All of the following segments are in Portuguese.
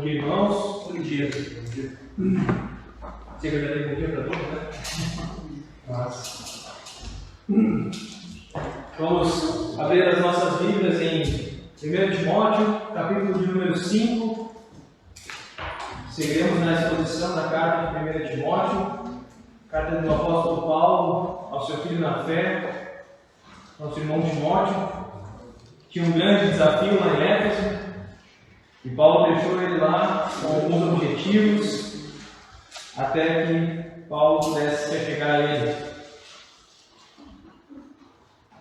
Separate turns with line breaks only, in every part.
dia, irmãos. Bom dia. Chega já tem bom dia para todos, né? Vamos abrir as nossas Bíblias em 1 Timóteo, capítulo de número 5. Seguiremos na exposição da carta de 1 Timóteo, carta do apóstolo Paulo ao seu filho na fé, nosso irmão Timóteo. Tinha um grande desafio lá em Éfeso, e Paulo deixou ele lá com alguns objetivos, até que Paulo pudesse chegar a ele.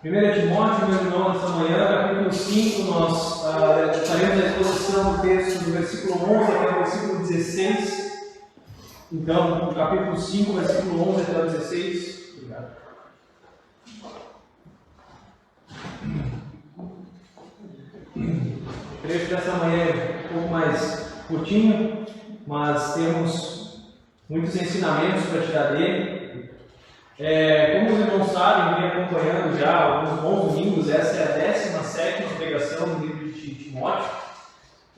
1 Timóteo, meu irmão, nessa manhã, capítulo 5, nós faremos a exposição do texto do versículo 11 até o versículo 16. Então, do capítulo 5, versículo 11 até o 16. Obrigado. O trecho dessa manhã é um pouco mais curtinho, mas temos muitos ensinamentos para tirar dele. Como os irmãos sabem, vem acompanhando já há alguns bons domingos, essa é a 17ª pregação do livro de Timóteo.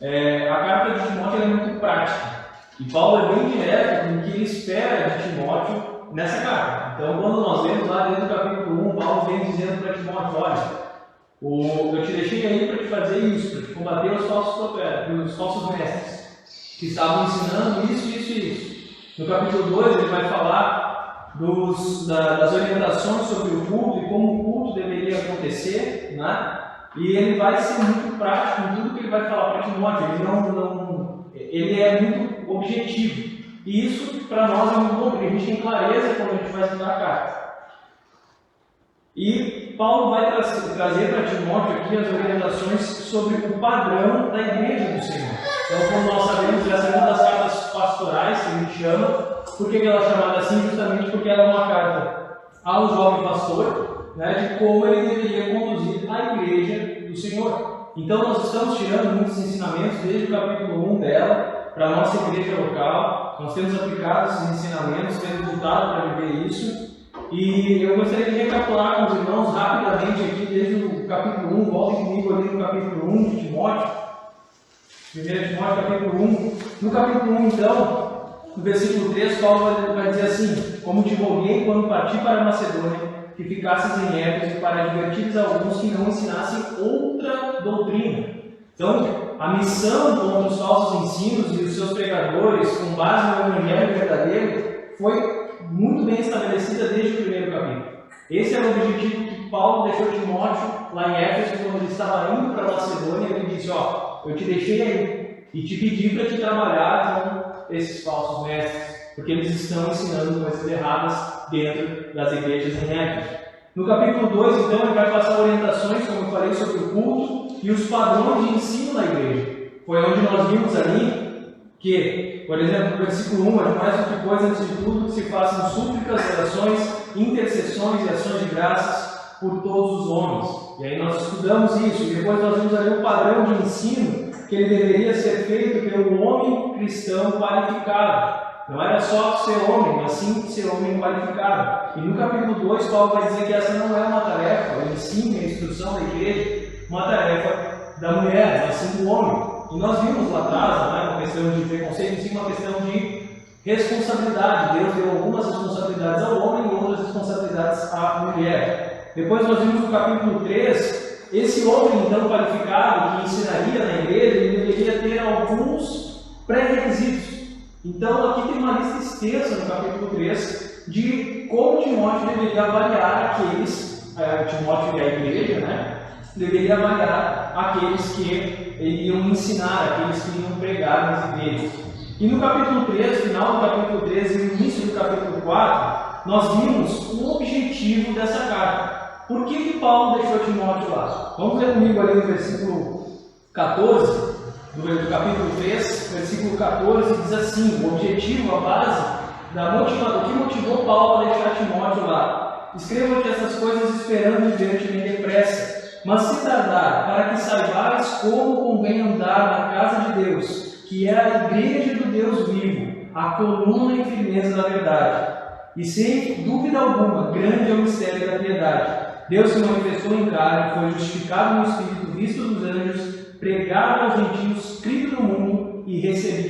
A carta de Timóteo é muito prática, e Paulo é bem direto com o que ele espera de Timóteo nessa carta. Então, quando nós vemos lá dentro do capítulo 1, Paulo vem dizendo para Timóteo: olha, eu te deixei aí para te fazer isso, para te combater os falsos mestres, que estavam ensinando isso. No capítulo 2 ele vai falar das orientações sobre o culto e como o culto deveria acontecer, né? E ele vai ser muito prático em tudo que ele vai falar para Timóteo. Ele é muito objetivo. E isso para nós é muito bom, porque a gente tem clareza quando a gente vai estudar a carta. E Paulo vai trazer para Timóteo aqui as orientações sobre o padrão da igreja do Senhor. Então, como nós sabemos, essa é uma das cartas pastorais que a gente chama. Por que ela é chamada assim? Justamente porque ela é uma carta ao jovem pastor, né, de como ele deveria conduzir a igreja do Senhor. Então, nós estamos tirando muitos ensinamentos desde o capítulo 1 dela para a nossa igreja local. Nós temos aplicado esses ensinamentos, temos lutado para viver isso. E eu gostaria de recapitular com os irmãos rapidamente aqui, desde o capítulo 1, voltem comigo ali no capítulo 1 de Timóteo. 1 Timóteo, capítulo 1. No capítulo 1, então, no versículo 3, Paulo vai dizer assim: como te roguei quando parti para a Macedônia, que ficasses em Éfeso para advertires alguns que não ensinassem outra doutrina. Então, a missão contra os falsos ensinos e os seus pregadores, com base no evangelho verdadeiro, foi muito bem estabelecida desde o primeiro capítulo. Esse é o objetivo que Paulo deixou Timóteo lá em Éfeso, quando ele estava indo para a Macedônia. Ele disse: eu te deixei aí e te pedi para te trabalhar com esses falsos mestres, porque eles estão ensinando coisas erradas dentro das igrejas em Éfeso. No capítulo 2, então, ele vai passar orientações, como eu falei, sobre o culto e os padrões de ensino na igreja. Foi onde nós vimos ali que, por exemplo, no versículo 1, mais do que coisa, antes de tudo, que se façam súplicas, orações, intercessões e ações de graças por todos os homens. E aí nós estudamos isso, e depois nós vimos ali o padrão de ensino que ele deveria ser feito pelo homem cristão qualificado. Não era só ser homem, mas sim ser homem qualificado. E no capítulo 2, Paulo vai dizer que essa não é uma tarefa, o ensino e a instrução da igreja, uma tarefa da mulher, mas sim do homem. E nós vimos lá atrás, não é uma questão de preconceito, sim uma questão de responsabilidade. Deus deu algumas responsabilidades ao homem e outras responsabilidades à mulher. Depois nós vimos no capítulo 3, esse homem então qualificado que ensinaria na igreja, ele deveria ter alguns pré-requisitos. Então aqui tem uma lista extensa no capítulo 3 de como Timóteo deveria avaliar aqueles, Timóteo e a igreja, né? Deveria avaliar aqueles que iriam ensinar, aqueles que iriam pregar nas igrejas. E no capítulo 3, final do capítulo 3 e no início do capítulo 4, nós vimos o objetivo dessa carta. Por que Paulo deixou Timóteo lá? Vamos ver comigo ali no versículo 14, do capítulo 3, versículo 14, diz assim: o objetivo, a base, o que motivou Paulo a deixar Timóteo lá. Escrevo-te essas coisas esperando ver-te bem depressa, mas se tardar, para que saibais como convém andar na casa de Deus, que é a igreja do Deus vivo, a coluna e firmeza da verdade. E sem dúvida alguma, grande é o mistério da piedade. Deus se manifestou em carne, foi justificado no Espírito, visto dos anjos, pregado aos gentios, crido no mundo e recebido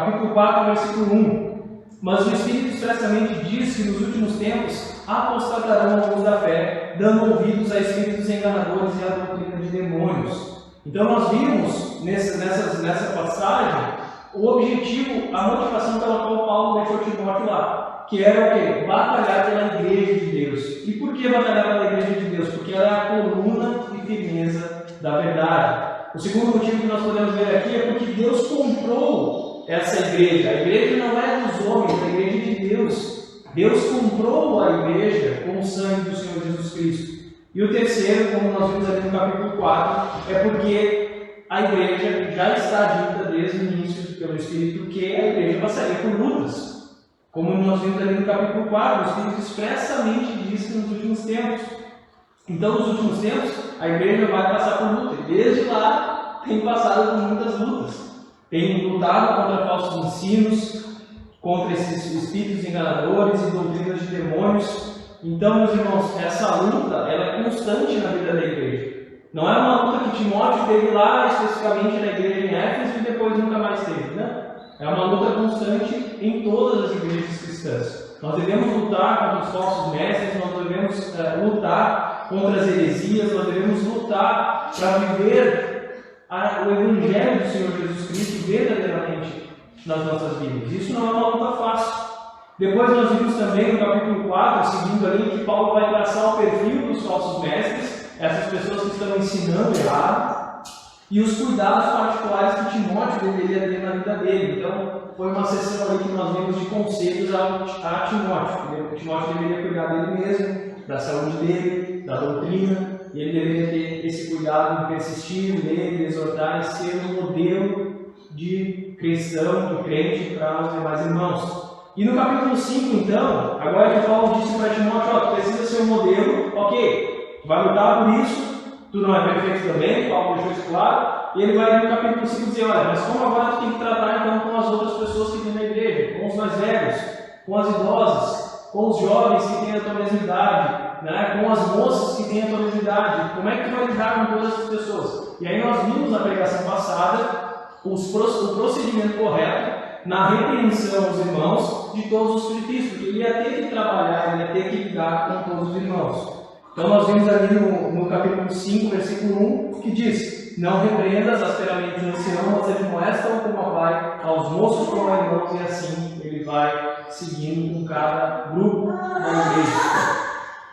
capítulo 4, versículo 1. Mas o Espírito expressamente diz que nos últimos tempos apostatarão alguns da fé, dando ouvidos a espíritos enganadores e à doutrina de demônios. Então nós vimos nessa passagem o objetivo, a motivação pela qual Paulo deixou Timóteo lá, que era o quê? Batalhar pela igreja de Deus. E por que batalhar pela igreja de Deus? Porque ela é a coluna e firmeza da verdade. O segundo motivo que nós podemos ver aqui é porque Deus comprou essa igreja. A igreja não é dos homens, a igreja é de Deus. Deus comprou a igreja com o sangue do Senhor Jesus Cristo. E o terceiro, como nós vimos ali no capítulo 4, é porque a igreja já está dita desde o início pelo Espírito que a igreja passaria por lutas. Como nós vimos ali no capítulo 4, o Espírito expressamente diz que nos últimos tempos. Então, nos últimos tempos, a igreja vai passar por luta. E desde lá tem passado por muitas lutas. Tem lutado contra falsos ensinos, contra esses espíritos enganadores e doutrinas de demônios. Então, meus irmãos, essa luta ela é constante na vida da igreja. Não é uma luta que Timóteo teve lá especificamente na igreja em Éfeso e depois nunca mais teve, né? É uma luta constante em todas as igrejas cristãs. Nós devemos lutar contra os falsos mestres, nós devemos lutar contra as heresias, nós devemos lutar para viver o Evangelho do Senhor Jesus Cristo verdadeiramente nas nossas vidas. Isso não é uma luta fácil. Depois nós vimos também no capítulo 4, seguindo ali, que Paulo vai traçar o perfil dos falsos mestres, essas pessoas que estão ensinando errado, e os cuidados particulares que Timóteo deveria ter na vida dele. Então, foi uma sessão ali que nós vimos de conselhos a Timóteo. Timóteo deveria cuidar dele mesmo, da saúde dele, da doutrina, e ele deveria ter esse cuidado de persistir, ler, exortar e ser um modelo de cristão, de crente para os demais irmãos. E no capítulo 5, então, agora que Paulo disse para Timóteo, tu precisa ser um modelo, ok, tu vai lutar por isso, tu não é perfeito também, Paulo deixou isso claro, e ele vai no capítulo 5 dizer, olha, mas como agora tu tem que tratar então com as outras pessoas que tem na igreja, com os mais velhos, com as idosas, com os jovens que têm a tua mesma idade, né? Com as moças que têm a tua mesma idade, como é que tu vai lidar com todas essas pessoas? E aí nós vimos na pregação passada o procedimento correto na repreensão aos irmãos de todos os feitiços, porque ele ia ter que trabalhar, ele ia ter que lidar com todos os irmãos. Então nós vimos ali no capítulo 5, versículo 1, que diz: não repreendas asperamente o ancião, mas admoesta-o como a pai, aos moços como a irmãos, e assim ele vai seguindo com cada grupo da igreja.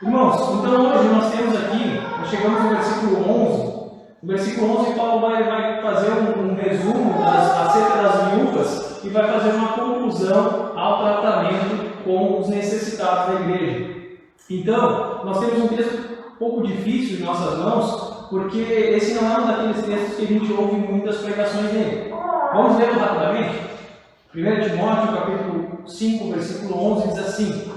Irmãos, então hoje nós temos aqui, nós chegamos no versículo 11. No versículo 11, Paulo vai fazer um resumo acerca das viúvas e vai fazer uma conclusão ao tratamento com os necessitados da igreja. Então, nós temos um texto um pouco difícil em nossas mãos, porque esse não é um daqueles textos que a gente ouve muitas pregações nele. Vamos ler rapidamente? 1 Timóteo, capítulo 5, versículo 11, diz assim: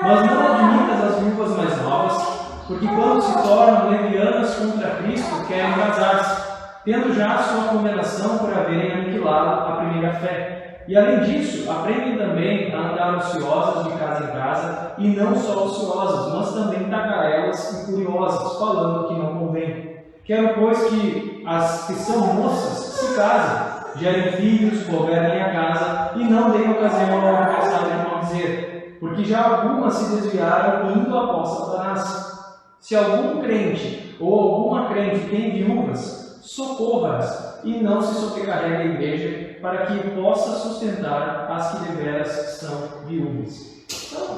mas não admitas as viúvas mais novas, porque quando se tornam levianas contra Cristo, querem casar-se, tendo já a sua condenação por haverem aniquilado a primeira fé. E além disso, aprendem também a andar ociosas de casa em casa, e não só ociosas, mas também tagarelas e curiosas, falando que não convém. Quero, pois, que as que são moças se casem, gerem filhos, governem a casa, e não deem ocasião ao adversário de maldizer, porque já algumas se desviaram indo após Satanás. Se algum crente ou alguma crente tem viúvas, socorra-as e não se sobrecarregue a igreja, para que possa sustentar as que deveras são viúvas.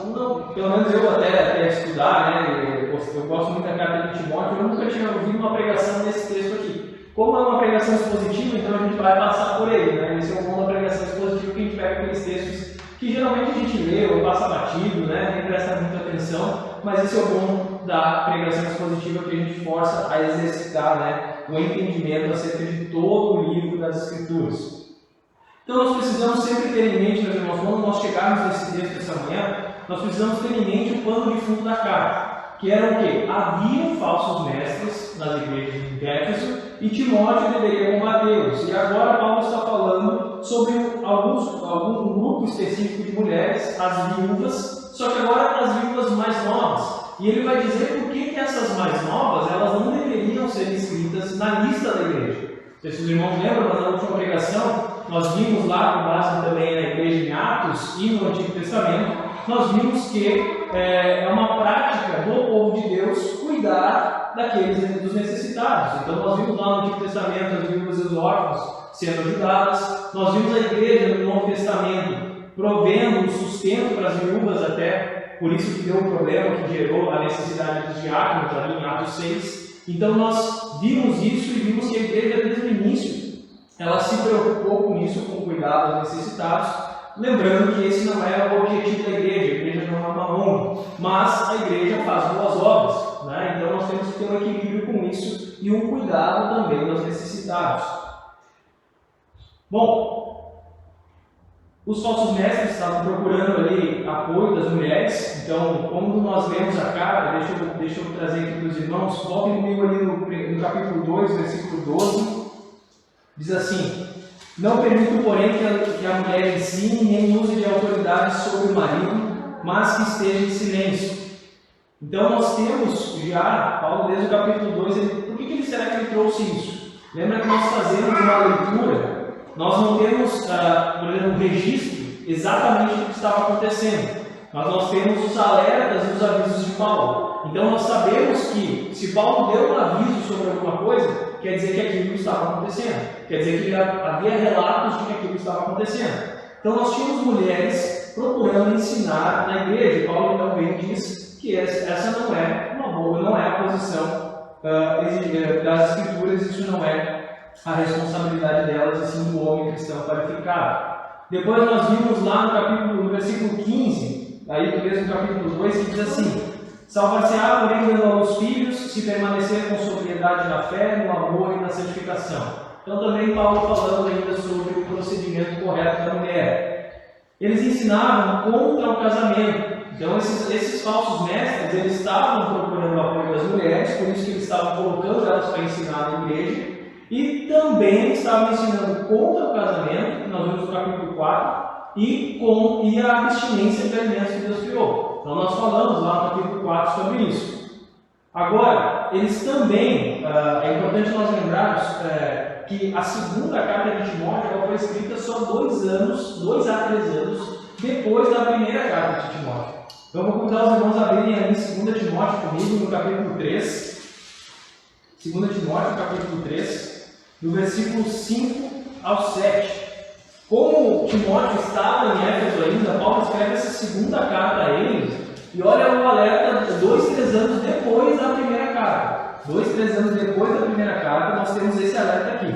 Então, pelo menos eu até estudar, né, eu gosto muito da carta de Timóteo, eu nunca tinha ouvido uma pregação desse texto aqui. Como é uma pregação expositiva, então a gente vai passar por ele, né? Esse é o bom da pregação expositiva, que a gente pega aqueles textos que geralmente a gente lê ou passa batido, né? Nem presta muita atenção, mas esse é o bom da pregação expositiva, que a gente força a exercitar, né, o entendimento acerca de todo o livro das Escrituras. Então nós precisamos sempre ter em mente, meus irmãos, quando nós chegarmos nesse texto essa manhã, nós precisamos ter em mente o pano de fundo da carta, que era o quê? Haviam falsos mestres nas igrejas de Éfeso e Timóteo deveria combatê-los. E agora Paulo está falando sobre algum grupo específico de mulheres, as viúvas, só que agora as viúvas mais novas. E ele vai dizer por que essas mais novas elas não deveriam ser inscritas na lista da igreja. Se os irmãos lembram, na última pregação, nós vimos lá, com base também na igreja em Atos e no Antigo Testamento, nós vimos que é uma prática do povo de Deus cuidar dos necessitados. Então nós vimos lá no Antigo Testamento as viúvas e os órfãos sendo ajudadas, nós vimos a igreja no Novo Testamento provendo o sustento para as viúvas até, por isso que deu um problema que gerou a necessidade dos diáconos ali em Atos 6. Então nós vimos isso e vimos que a igreja desde o início ela se preocupou com isso, com o cuidado dos necessitados, lembrando que esse não é o objetivo da igreja, a igreja não é uma ONG, mas a igreja faz boas obras, né? Então nós temos que ter um equilíbrio com isso e um cuidado também dos necessitados. Bom, os falsos mestres estavam procurando ali apoio das mulheres, então, como nós lemos a carta, deixa eu trazer aqui para os irmãos, voltem comigo ali no capítulo 2, versículo 12, diz assim: não permito, porém, que a mulher ensine nem use de autoridade sobre o marido, mas que esteja em silêncio. Então, nós temos já, Paulo, desde o capítulo 2, por que será que ele trouxe isso? Lembra que nós fazemos uma leitura. Nós não temos, por exemplo, um registro exatamente do que estava acontecendo, mas nós temos os alertas e os avisos de Paulo. Então nós sabemos que se Paulo deu um aviso sobre alguma coisa, quer dizer que aquilo estava acontecendo, quer dizer que havia relatos de que aquilo estava acontecendo. Então nós tínhamos mulheres procurando ensinar na igreja. Paulo então vem e diz que essa não é uma boa, não é a posição das escrituras, isso não é a responsabilidade delas, assim, do homem cristão qualificado. Depois nós vimos lá no versículo 15, aí do mesmo capítulo 2, que diz assim: salvar-se-á, porém, dando aos filhos, se permanecer com sobriedade na fé, no amor e na santificação. Então também Paulo falando ainda sobre o procedimento correto da mulher. Eles ensinavam contra o casamento. Então esses falsos mestres, eles estavam procurando o apoio das mulheres, por isso que eles estavam colocando elas para ensinar na igreja. E também estavam ensinando contra o casamento, que nós vimos no capítulo 4, e a abstinência de alimentos que Deus criou. Então nós falamos lá no capítulo 4 sobre isso. Agora, eles também, é importante nós lembrarmos que a segunda carta de Timóteo ela foi escrita só 2 a 3 anos depois da primeira carta de Timóteo. Então eu vou convidar os irmãos a abrirem ali em 2 Timóteo comigo, no capítulo 3. 2 Timóteo, capítulo 3. Do versículo 5 ao 7. Como Timóteo estava em Éfeso ainda, Paulo escreve essa segunda carta a eles, e olha o alerta 2, 3 anos depois da primeira carta. 2, 3 anos depois da primeira carta, nós temos esse alerta aqui.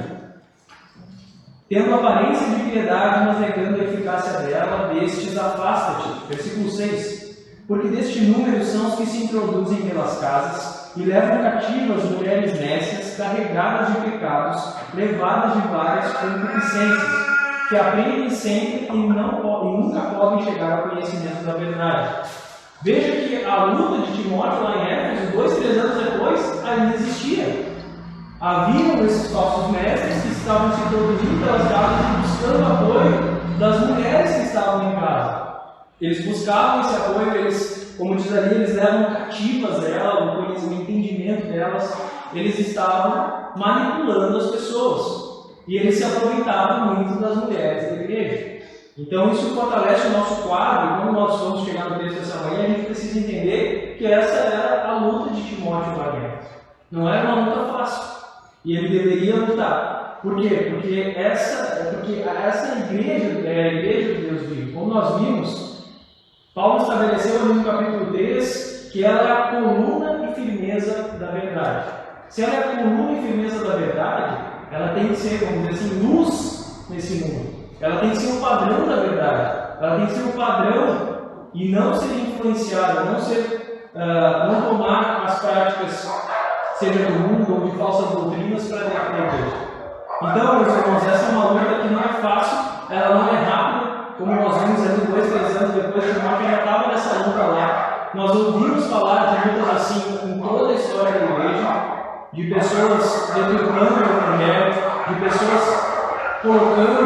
Tendo aparência de piedade, mas negando a eficácia dela, destes afasta-te. Versículo 6. Porque deste número são os que se introduzem pelas casas, e levam cativas mulheres nécias, carregadas de pecados, levadas de várias concupiscências, que aprendem sempre e nunca podem chegar ao conhecimento da verdade. Veja que a luta de Timóteo lá em Éfeso, 2, 3 anos depois, ainda existia. Haviam esses falsos mestres que estavam se introduzindo pelas casas e buscando apoio das mulheres que estavam em casa. Eles buscavam esse apoio, eles, como diz ali, eles levam cativas elas, o entendimento delas, eles estavam manipulando as pessoas. E eles se aproveitavam muito das mulheres da igreja. Então isso fortalece o nosso quadro, e quando nós vamos chegar no texto dessa manhã, a gente precisa entender que essa era a luta de Timóteo lá dentro. Não era uma luta fácil. E ele deveria lutar. Por quê? Porque essa igreja é a igreja que Deus vive. Como nós vimos, Paulo estabeleceu ali no capítulo 3 que ela é a coluna e firmeza da verdade. Se ela é a coluna e firmeza da verdade, ela tem que ser, vamos dizer assim, luz nesse mundo. Ela tem que ser o padrão da verdade. Ela tem que ser o padrão e não ser influenciada, não tomar as práticas, seja do mundo ou de falsas doutrinas, para dentro da igreja. Então, meus irmãos, essa é uma luta que não é fácil, ela não é rápida. Como nós vimos ali 2, 3 anos depois, Timóteo já estava nessa luta lá. Nós ouvimos falar de lutas assim em toda a história da igreja, de pessoas deturpando o evangelho, de pessoas colocando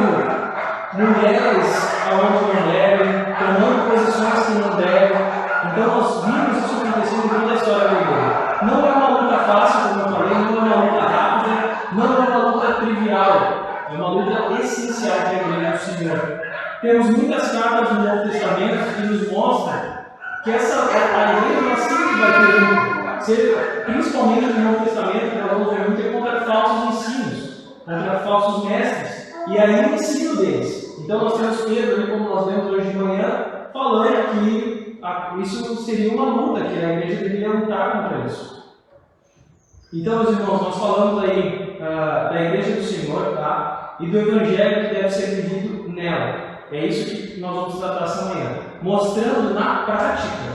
mulheres aonde não devem, tomando posições que não devem. Então nós vimos isso acontecendo em toda a história da igreja. Não é uma luta fácil, como eu falei, não é uma luta rápida, não é uma luta trivial. É uma luta coisa essencial para a igreja do Senhor. Temos muitas cartas do Novo Testamento que nos mostram que a igreja sempre vai ter, principalmente no Novo Testamento, nós vamos ver muito contra falsos ensinos, contra falsos mestres, e aí o ensino deles. Então nós temos Pedro, ali, como nós vemos hoje de manhã, falando que isso seria uma luta, que a igreja deveria lutar contra isso. Então, meus irmãos, nós falamos aí da igreja do Senhor, tá? E do evangelho que deve ser vivido nela. É isso que nós vamos tratar essa manhã. Mostrando na prática,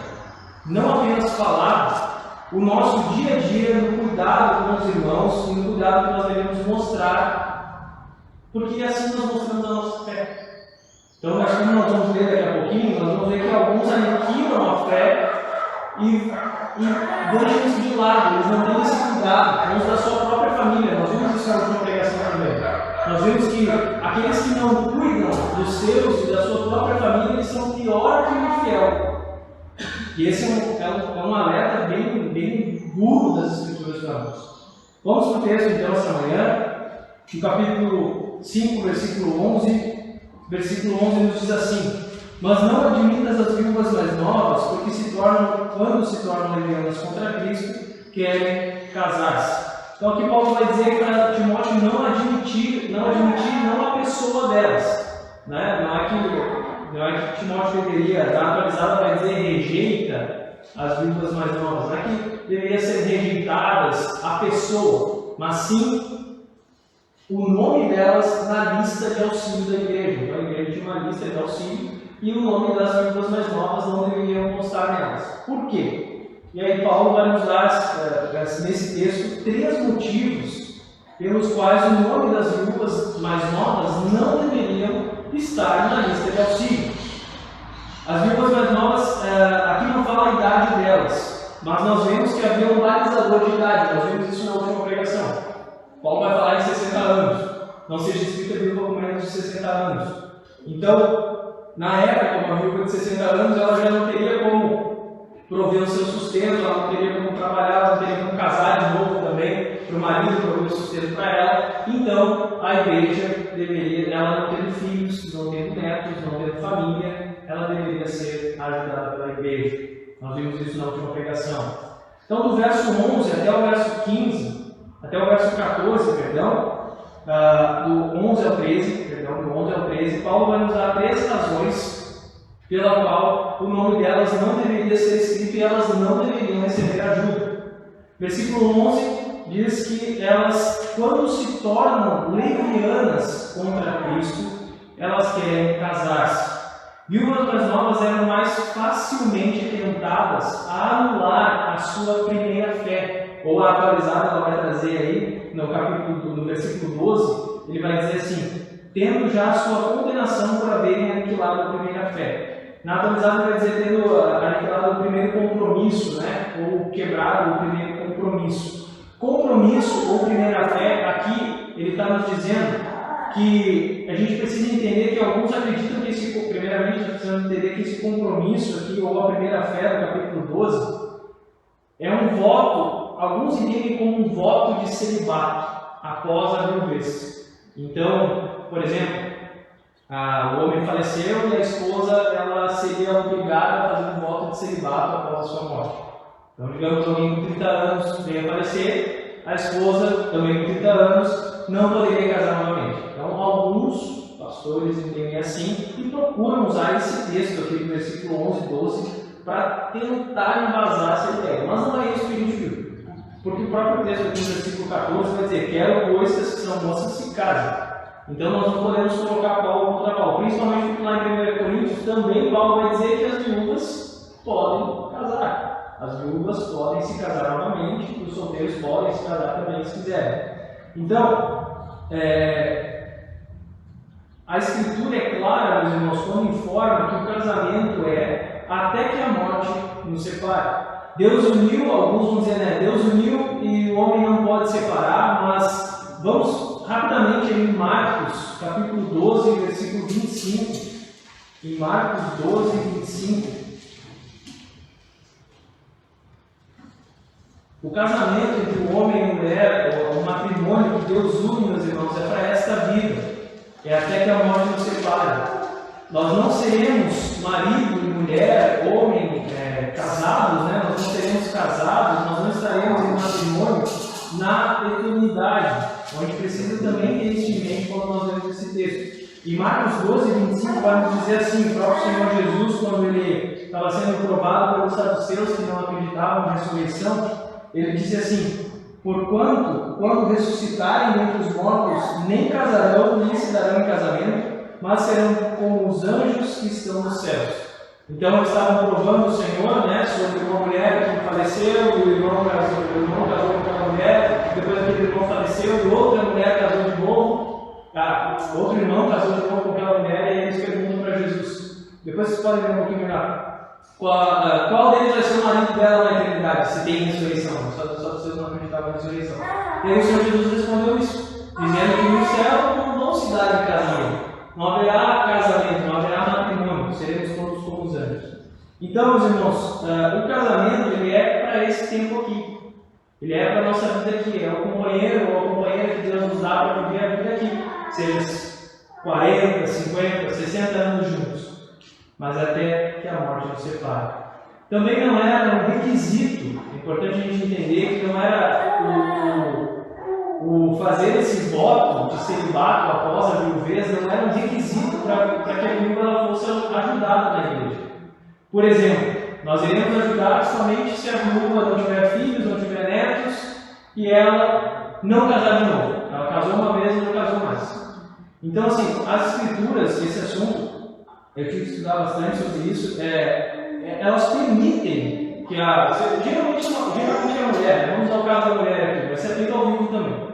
não apenas falar, o nosso dia a dia no cuidado com os irmãos e no cuidado que nós devemos mostrar. Porque assim nós mostramos a nossa fé. Então, como nós vamos ver daqui a pouquinho, nós vamos ver que alguns aniquilam a fé e deixam isso de lado, eles não têm esse cuidado, uns da sua própria família. Nós vimos isso na última pregação também. Nós vimos que aqueles que não cuidam dos seus e da sua própria família, eles são pior que o infiel. E esse é um alerta bem duro das Escrituras para nós. Vamos para o texto então essa manhã, no capítulo 5, versículo 11. Versículo 11 nos diz assim: mas não admitas as viúvas mais novas, porque quando se tornam levianas contra Cristo, querem casar-se. Então aqui Paulo vai dizer para Timóteo não admitir não a pessoa delas. Né? Não é que Timóteo deveria, da atualizada vai dizer rejeita as viúvas mais novas. Não é que deveria ser rejeitadas a pessoa, mas sim o nome delas na lista de auxílio da igreja. Então a igreja tinha uma lista de auxílio e o nome das viúvas mais novas não deveriam constar nelas. Por quê? E aí Paulo vai nos dar, nesse texto, 3 motivos pelos quais o nome das viúvas mais novas não deveriam estar na lista de auxílio. As viúvas mais novas, aqui não fala a idade delas, mas nós vemos que havia um balizador de idade. Nós vimos isso na última pregação. Paulo vai falar em 60 anos. Não seja escrita viúva com menos de 60 anos. Então, na época, uma viúva de 60 anos, ela já não teria como prover o seu sustento, ela não teria como trabalhar, ela não teria como casar de novo também, para o marido prover o sustento para ela. Então, a igreja deveria, ela não tendo filhos, não tendo netos, não tendo família, ela deveria ser ajudada pela igreja. Nós vimos isso na última pregação. Então, do verso 11 até o verso 15, até o verso 14, do 11 ao 13, Paulo vai nos dar 3 razões pela qual o nome delas não deveria ser escrito e elas não deveriam receber ajuda. Versículo 11 diz que elas, quando se tornam levianas contra Cristo, elas querem casar-se. Viúvas mais novas eram mais facilmente tentadas a anular a sua primeira fé. Ou a atualizada, ela vai trazer aí, no versículo 12, ele vai dizer assim: tendo já a sua condenação por haverem aniquilado a primeira fé. Na atualizada, ele vai dizer tendo aniquilado o primeiro compromisso, né? Ou quebrado o primeiro compromisso. Compromisso ou primeira fé, aqui ele está nos dizendo que a gente precisa entender que alguns acreditam que primeiramente, nós precisamos entender que esse compromisso aqui, ou a primeira fé do capítulo 12, é um voto. Alguns entendem como um voto de celibato após a viuvez. Então, por exemplo, o homem faleceu e a esposa ela seria obrigada a fazer um voto de celibato após a sua morte. Então, digamos, alguém com 30 anos veio a falecer, a esposa, também com 30 anos, não poderia casar novamente. Então, alguns pastores entendem assim e procuram usar esse texto aqui do versículo 11 e 12 para tentar embasar essa ideia. Mas não é isso que a gente viu. Porque o próprio texto aqui no versículo 14 vai dizer: quero, pois, que as que são moças se casem. Então nós não podemos colocar Paulo contra Paulo. Principalmente porque lá em 1 Coríntios também Paulo vai dizer que as viúvas podem casar. As viúvas podem se casar novamente, os solteiros podem se casar também se quiserem. Então, a Escritura é clara, meus irmãos, quando informa que o casamento é até que a morte nos separe. Deus uniu, alguns vão dizer, né? Deus uniu e o homem não pode separar, mas vamos rapidamente em Marcos, capítulo 12, versículo 25. Em Marcos 12, 25. O casamento entre o homem e a mulher, o matrimônio que Deus une, meus irmãos, é para esta vida. é até que a morte nos separe. Nós não seremos marido e mulher, homem, casados, né? Nós não seremos casados, nós não estaremos em matrimônio na eternidade. Então a gente precisa também ter isso em mente quando nós lemos esse texto. E Marcos 12, 25 vai nos dizer assim: o próprio Senhor Jesus, quando ele estava sendo provado pelos saduceus que não acreditavam na ressurreição, ele disse assim: porquanto, quando ressuscitarem dentre os mortos, nem casarão, nem se darão em casamento, mas serão como os anjos que estão nos céus. Então eles estavam provando o Senhor, né, sobre uma mulher que faleceu, e o irmão casou com aquela mulher, depois aquele irmão faleceu, e outra mulher casou de novo, outro irmão casou de novo com aquela mulher, e eles perguntam para Jesus. Depois vocês podem ver um pouquinho melhor. Qual deles vai ser o marido dela na eternidade, se tem ressurreição? Só vocês não acreditavam na ressurreição. E aí o Senhor Jesus respondeu isso, dizendo que no céu não vão se dar em casamento. Não haverá casamento, não haverá matrimônio, seremos todos como os anjos. Então, meus irmãos, o casamento ele é para esse tempo aqui. Ele é para a nossa vida aqui. É o companheiro ou a companheira que Deus nos dá para viver a vida aqui. Seja 40, 50, 60 anos juntos. Mas até que a morte nos separe. Também não era um requisito, é importante a gente entender que não era o fazer esse voto de celibato após a viuvez não era um requisito para que a viúva fosse ajudada na igreja. Por exemplo, nós iremos ajudar somente se a viúva não tiver filhos, não tiver netos e ela não casar de novo. Ela casou uma vez e não casou mais. Então, assim, as escrituras, esse assunto, eu tive que estudar bastante sobre isso, elas permitem que geralmente a mulher, vamos usar o caso da mulher aqui, vai ser feito ao vivo também.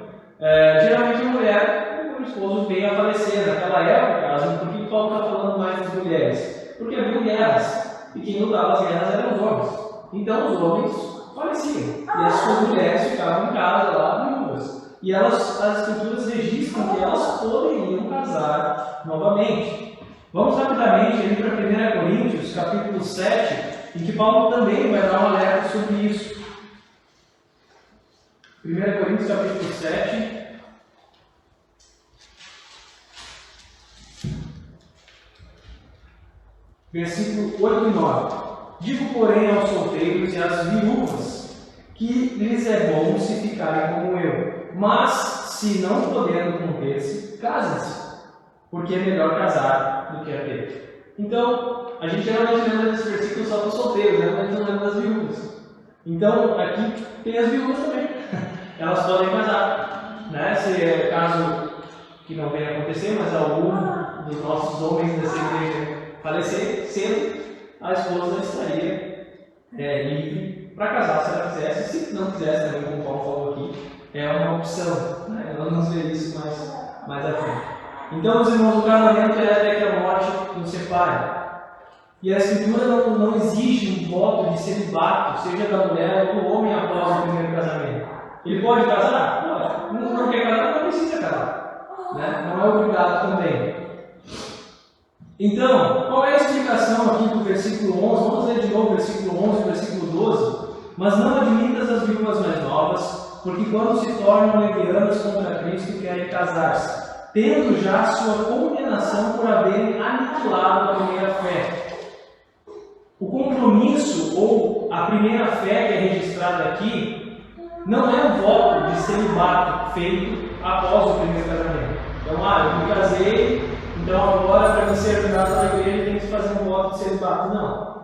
Geralmente a mulher, o esposo veio a falecer. Naquela época, por que Paulo está falando mais das mulheres? Porque havia guerras, e quem lutava as guerras eram os homens. Então os homens faleciam, e as suas mulheres ficavam em casa lá, viúvas. E as escrituras registram que elas poderiam casar novamente. Vamos rapidamente ali para 1 Coríntios, capítulo 7, em que Paulo também vai dar um alerta sobre isso. 1 Coríntios capítulo 7, versículo 8 e 9. Digo, porém, aos solteiros e às viúvas, que lhes é bom se ficarem como eu, mas, se não podendo conter-se, casem-se, porque é melhor casar do que ter. Então, a gente geralmente lembra desse versículo só dos solteiros, né? Mas não lembra das viúvas. Então, aqui tem as viúvas também. Elas podem casar, né? Se é caso que não venha acontecer, mas algum dos nossos homens dessa igreja falecer cedo, a esposa estaria livre para casar se ela quisesse. Se não quisesse, também, como Paulo falou aqui, é uma opção, né? Nós vamos ver isso mais à frente. Então, meus irmãos, o casamento é até que a morte nos separe. E a Escritura não exige um voto de celibato, seja da mulher ou do homem após o primeiro casamento. Ele pode casar? Pode. Não quer casar, não precisa casar. Né? Não é obrigado também. Então, qual é a explicação aqui do versículo 11? Vamos ler de novo o versículo 11 e o versículo 12. Mas não admitas as viúvas mais novas, porque quando se tornam levianas contra Cristo, querem casar-se, tendo já sua condenação por haverem aniquilado a primeira fé. O compromisso ou a primeira fé que é registrada aqui não é um voto de celibato feito após o primeiro casamento. Então, eu me casei, então agora para me ser ajudado na igreja tem que fazer um voto de celibato. Não.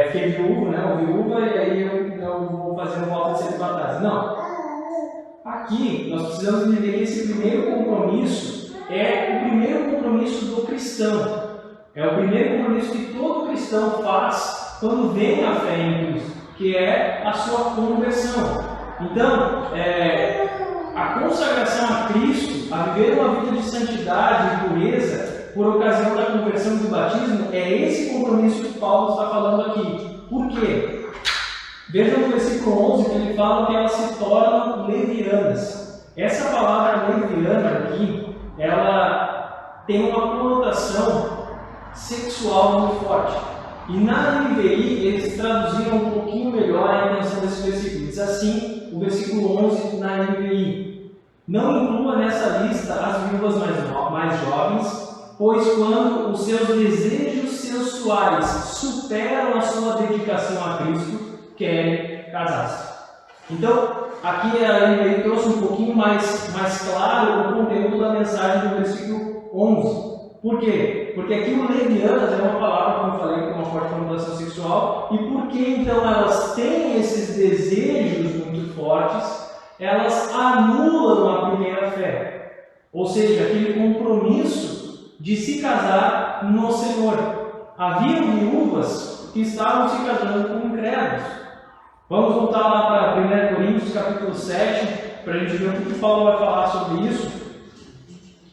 Fiquei viúvo, né? Ou viúva, e aí eu vou fazer um voto de celibatário. Não. Aqui nós precisamos entender que esse primeiro compromisso é o primeiro compromisso do cristão. É o primeiro compromisso que todo cristão faz quando vem a fé em Cristo, que é a sua conversão. Então, a consagração a Cristo, a viver uma vida de santidade e pureza, por ocasião da conversão e do batismo, é esse compromisso que Paulo está falando aqui. Por quê? Veja no versículo 11 que ele fala que elas se tornam levianas. Essa palavra leviana aqui, ela tem uma conotação sexual muito forte. E na NVI eles traduziram um pouquinho melhor a intenção desse versículo. Diz assim o versículo 11 na NVI: Não inclua nessa lista as viúvas mais jovens, pois quando os seus desejos sensuais superam a sua dedicação a Cristo, querem casar-se. Então, aqui ele trouxe um pouquinho mais claro o conteúdo da mensagem do versículo 11. Por quê? Porque aqui o levianas é uma palavra, como eu falei, com uma forte conotação sexual, e porque então elas têm esses desejos muito fortes, elas anulam a primeira fé. Ou seja, aquele compromisso de se casar no Senhor. Havia viúvas que estavam se casando com incrédulos. Vamos voltar lá para 1 Coríntios capítulo 7, para a gente ver o que Paulo vai falar sobre isso.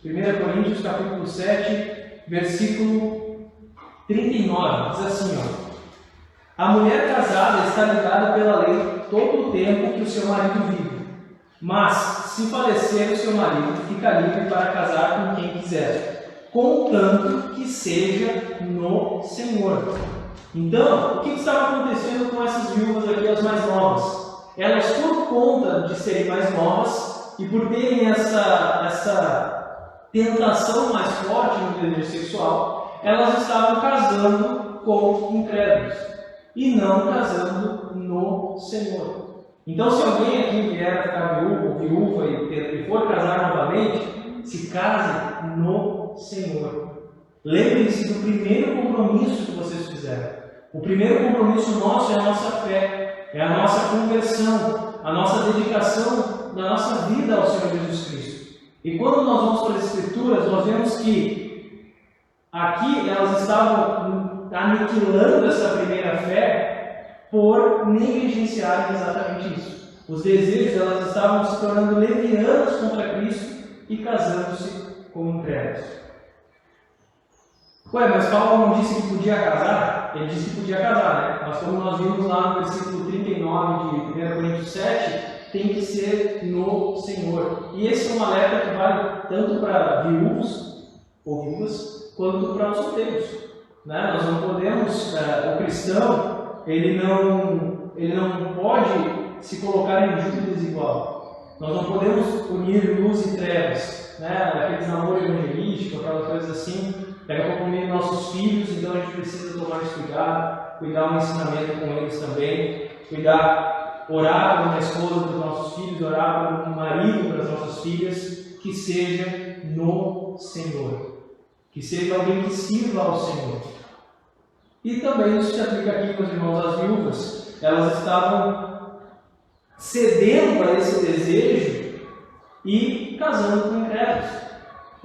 1 Coríntios capítulo 7, versículo 39, diz assim, a mulher casada está ligada pela lei todo o tempo que o seu marido vive, mas se falecer o seu marido, fica livre para casar com quem quiser, contanto que seja no Senhor. Então, o que estava acontecendo com essas viúvas aqui, as mais novas? Elas, por conta de serem mais novas e por terem essa tentação mais forte no desejo sexual, elas estavam casando com incrédulos e não casando no Senhor. Então, se alguém aqui vier a ficar viúva e for casar novamente, se case no Senhor. Lembre-se do primeiro compromisso que vocês fizeram. O primeiro compromisso nosso é a nossa fé, é a nossa conversão, a nossa dedicação da nossa vida ao Senhor Jesus Cristo. E quando nós vamos para as Escrituras, nós vemos que aqui elas estavam aniquilando essa primeira fé por negligenciarem exatamente isso. Os desejos, elas estavam se tornando levianas contra Cristo e casando-se com incrédulos. Ué, mas Paulo não disse que podia casar? Ele disse que podia casar, né? Mas como nós vimos lá no versículo 39 de 1 Coríntios 7, tem que ser no Senhor. E esse é um alerta que vale tanto para viúvos ou viúvas, quanto para os solteiros. Né? Nós não podemos, o cristão, ele não pode se colocar em julgo desigual. Nós não podemos unir luz e trevas, né? Aqueles namoros evangelísticos, aquelas coisas assim. Daqui a pouco unir nossos filhos, então a gente precisa tomar esse cuidado, cuidar do ensinamento com eles também, orar por uma esposa dos nossos filhos, orar por um marido para as nossas filhas, que seja no Senhor, que seja alguém que sirva ao Senhor. E também isso se aplica aqui, meus irmãos, às viúvas. Elas estavam cedendo a esse desejo e casando com incrédulos.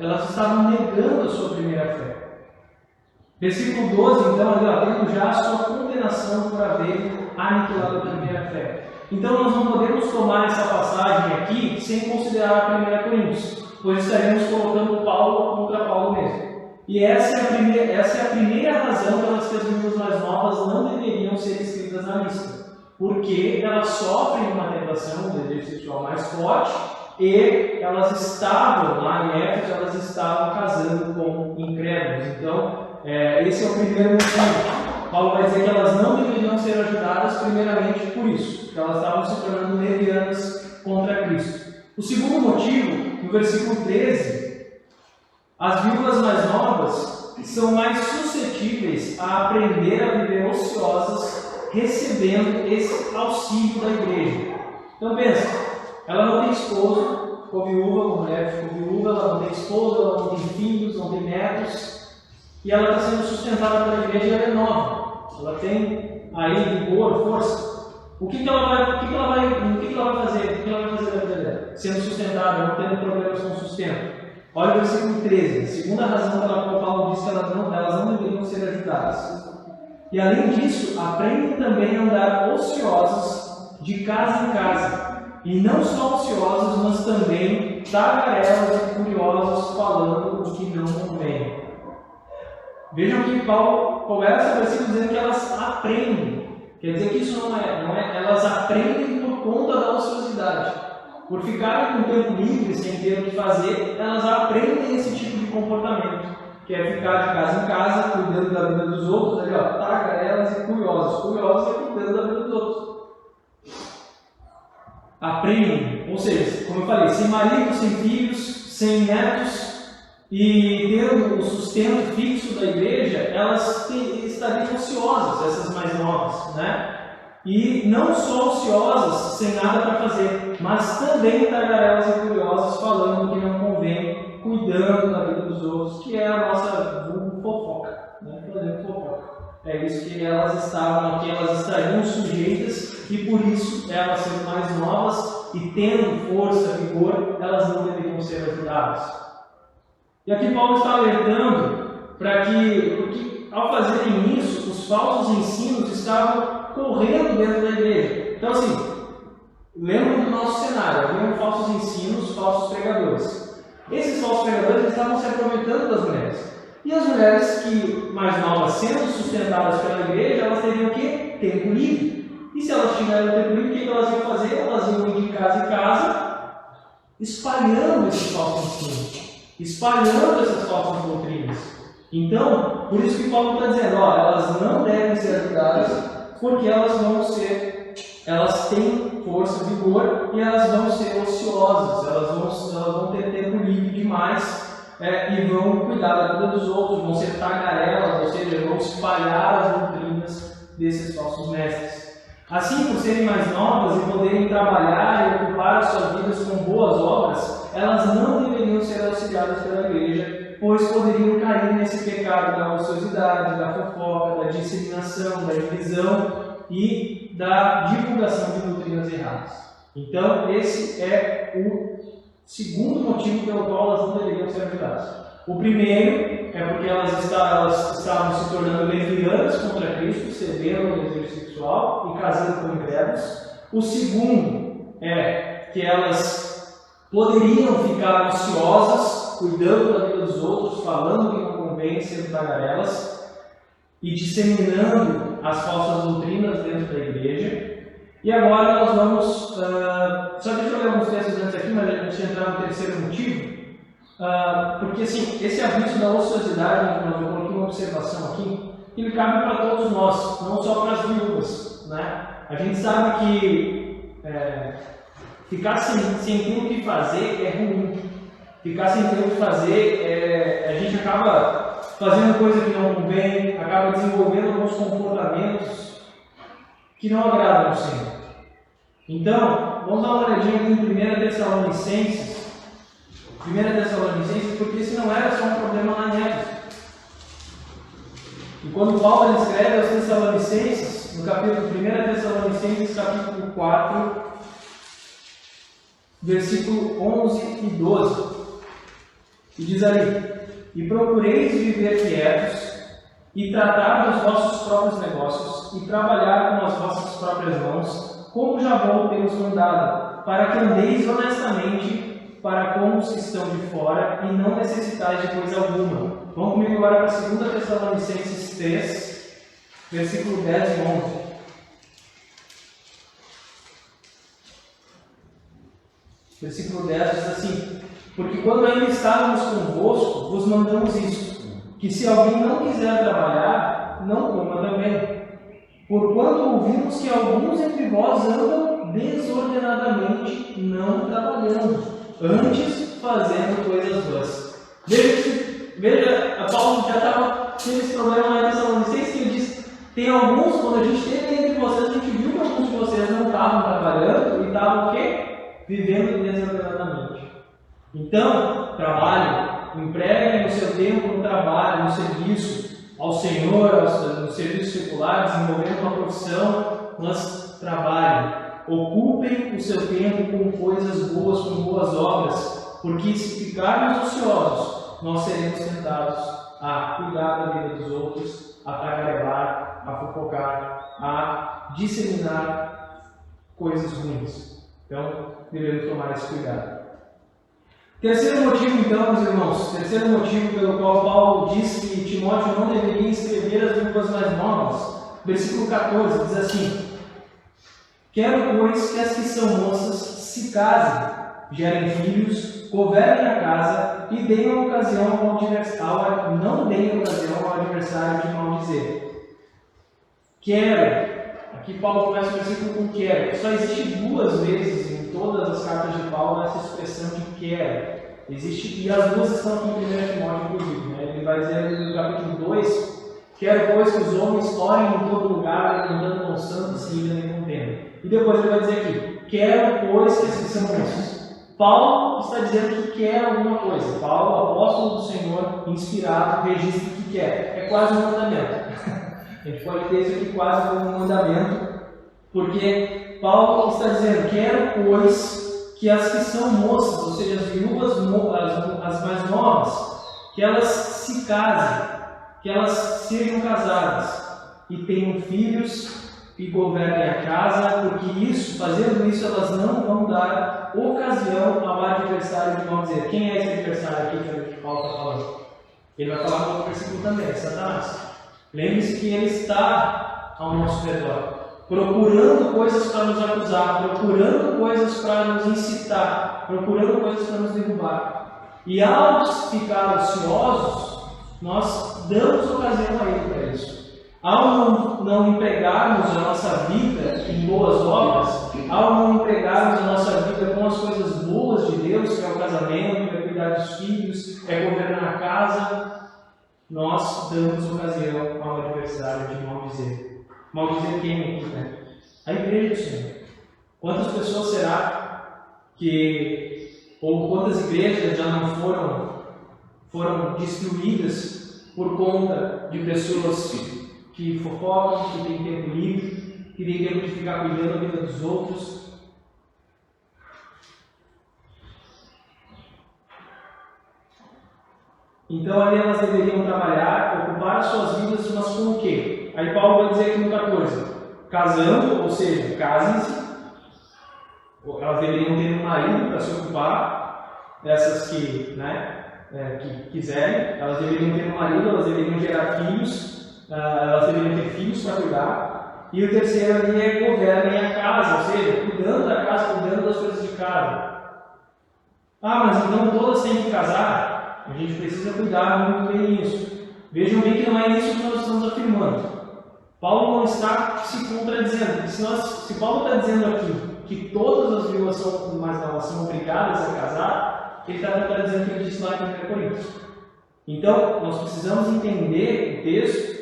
Elas estavam negando a sua primeira fé. Versículo 12, então, tendo já a sua condenação por haver aniquilado a primeira fé. Então, nós não podemos tomar essa passagem aqui sem considerar a 1 Coríntios, pois estaremos colocando Paulo contra Paulo mesmo. E essa é a primeira razão pelas que as viúvas mais novas não deveriam ser escritas na lista, porque elas sofrem uma tentação, um desejo sexual mais forte, e elas estavam, lá em Éfeso, elas estavam casando com incrédulos. Então, esse é o primeiro motivo. Paulo vai dizer que elas não deveriam ser ajudadas primeiramente por isso, porque elas estavam se tornando levianas contra Cristo. O segundo motivo, no versículo 13, as viúvas mais novas são mais suscetíveis a aprender a viver ociosas, recebendo esse auxílio da igreja. Então pensa, ela não tem esposo, ficou viúva, como mulher ficou viúva, ela não tem esposo, ela não tem filhos, não tem netos, e ela está sendo sustentada pela igreja e ela é nova. Ela tem aí vigor, força. O que ela vai fazer? O que ela vai fazer da vida dela? Sendo sustentada, não tendo problemas com o sustento. Olha o versículo 13. A segunda razão pela qual Paulo diz que elas não deveriam ser ajudadas. E além disso, aprendem também a andar ociosas de casa em casa. E não só ociosos, mas também tagarelas e curiosos, falando o que não convém. Vejam que Paulo começa o versículo dizendo que elas aprendem. Quer dizer que isso não é, elas aprendem por conta da ociosidade. Por ficarem com o tempo livre, sem ter o que fazer, elas aprendem esse tipo de comportamento, que é ficar de casa em casa, cuidando da vida dos outros, ali, tagarelas e curiosos. Curiosos é cuidando da vida dos outros. aprendem, ou seja, como eu falei, sem marido, sem filhos, sem netos e tendo o sustento fixo da igreja, elas estariam ociosas, essas mais novas, né? E não só ociosas, sem nada para fazer, mas também tagarelas e curiosas, falando que não convém, cuidando da vida dos outros, que é a nossa fofoca, né? Fazendo fofoca. É isso que elas estavam aqui, elas estariam sujeitas e por isso elas sendo mais novas e tendo força, vigor, elas não deveriam ser ajudadas. E aqui Paulo está alertando para que, porque ao fazerem isso, os falsos ensinos estavam correndo dentro da igreja. Então assim, lembra do nosso cenário, haviam falsos ensinos, falsos pregadores. Esses falsos pregadores estavam se aproveitando das mulheres. E as mulheres que mais novas, sendo sustentadas pela igreja, elas teriam o quê? Tempo livre. E se elas tiverem tempo livre, o que elas iam fazer? Elas iam ir de casa em casa, espalhando esses falsos ensinos, espalhando essas falsas doutrinas. Então, por isso que Paulo está dizendo, ó, elas não devem ser ajudadas, porque elas têm força, vigor, e elas vão ser ociosas, elas vão ter tempo livre demais. E vão cuidar da vida dos outros, vão ser tagarelas, ou seja, vão espalhar as doutrinas desses falsos mestres. Assim, por serem mais novas e poderem trabalhar e ocupar as suas vidas com boas obras, elas não deveriam ser auxiliadas pela igreja, pois poderiam cair nesse pecado da ociosidade, da fofoca, da disseminação, da divisão e da divulgação de doutrinas erradas. Então, esse é o segundo motivo pelo qual elas não deveriam ser ajudadas. O primeiro é porque elas estavam se tornando lesbianas contra Cristo, cedendo ao desejo sexual e casando com incrédulos. O segundo é que elas poderiam ficar ansiosas, cuidando da vida dos outros, falando que não convém, sendo tagarelas e disseminando as falsas doutrinas dentro da igreja. E agora nós vamos, só deixa eu ler alguns textos antes aqui, mas a gente entrar no terceiro motivo, porque assim, esse aviso da ociosidade, eu coloquei uma observação aqui, que ele cabe para todos nós, não só para as viúvas, né? A gente sabe que ficar sem ter o que fazer é ruim, ficar sem ter o que fazer, a gente acaba fazendo coisa que não convém, acaba desenvolvendo alguns comportamentos que não agradam ao Senhor. Então, vamos dar uma olhadinha aqui em 1 Tessalonicenses, porque esse não era só um problema lá em Éfeso. E quando Paulo escreve aos Tessalonicenses, no capítulo 1 Tessalonicenses, capítulo 4, versículo 11 e 12, e diz ali: e procureis viver quietos, e tratar dos vossos próprios negócios, e trabalhar com as vossas próprias mãos, como já vou temos mandado, para que andeis honestamente para com os que estão de fora, e não necessitais de coisa alguma. Vamos comigo agora para 2 Tessalonicenses 3, versículo 10 e 11. Versículo 10 diz assim: porque quando ainda estávamos convosco, vos mandamos isto, que se alguém não quiser trabalhar, não coma também. Porquanto ouvimos que alguns entre vós andam desordenadamente, não trabalhando, antes fazendo coisas boas. Veja, Paulo já estava tendo esse problema na Tessalonicenses, que ele diz: tem alguns, quando a gente teve entre vocês, a gente viu que alguns de vocês não estavam trabalhando e estavam o quê? Vivendo desordenadamente. Então, trabalhem. Empreguem o seu tempo no trabalho, no serviço ao Senhor, no serviço secular, desenvolvendo uma profissão, mas trabalhem. Ocupem o seu tempo com coisas boas, com boas obras, porque se ficarmos ociosos, nós seremos tentados a cuidar da vida dos outros, a tagarelar, a fofocar, a disseminar coisas ruins. Então, devemos tomar esse cuidado. Terceiro motivo, então, meus irmãos, terceiro motivo pelo qual Paulo diz que Timóteo não deveria escrever as viúvas mais novas, versículo 14, diz assim: quero, pois, que as que são moças se casem, gerem filhos, governem a casa e deem ocasião ao adversário, não deem ocasião ao adversário de maldizer. Quero, aqui Paulo começa o versículo com quero, só existe duas vezes em em todas as cartas de Paulo, essa expressão de quero. Existe, e as duas estão aqui em 1 Timóteo, inclusive. Né? Ele vai dizer no capítulo 2: quero, pois, que os homens orem em todo lugar, andando constante, sem ira nem contenda. E depois ele vai dizer aqui: quero, pois, que esses são moços. Paulo está dizendo que quer alguma coisa. Paulo, apóstolo do Senhor, inspirado, registra que quer. É quase um mandamento. A gente pode ter isso aqui quase como um mandamento, porque Paulo está dizendo: quero, pois, que as que são moças, ou seja, as viúvas, as mais novas, que elas se casem, que elas sejam casadas e tenham filhos e governem a casa, porque isso, fazendo isso, elas não vão dar ocasião ao adversário de mal dizer. Quem é esse adversário aqui que Paulo está falando? Ele vai falar no outro versículo também: Satanás. Lembre-se que ele está ao nosso redor, procurando coisas para nos acusar, procurando coisas para nos incitar, procurando coisas para nos derrubar. E ao ficar ociosos, nós damos ocasião a ele para isso. Ao não empregarmos a nossa vida em boas obras, ao não empregarmos a nossa vida com as coisas boas de Deus, que é o casamento, é cuidar dos filhos, é governar a casa, nós damos ocasião ao adversário de maldizer. Maldizer quem aqui, né? A igreja do Senhor. Quantas pessoas será que, ou quantas igrejas já não foram destruídas por conta de pessoas que fofocam, que têm tempo livre, que têm tempo de ficar cuidando da vida dos outros? Então ali elas deveriam trabalhar, ocupar as suas vidas, mas com o quê? Aí Paulo vai dizer aqui no 14: casando, ou seja, casem-se. Elas deveriam ter um marido para se ocupar, essas que, que quiserem. Elas deveriam ter um marido, elas deveriam gerar filhos, elas deveriam ter filhos para cuidar. E o terceiro ali é governem a casa, ou seja, cuidando da casa, cuidando das coisas de casa. Ah, mas então todas têm que casar? A gente precisa cuidar muito bem nisso. Vejam bem que não é isso que nós estamos afirmando. Paulo não está se contradizendo. Se Paulo está dizendo aqui que todas as viúvas são obrigadas a casar, ele está contradizendo o que ele disse lá em 1 Coríntios. Então, nós precisamos entender o texto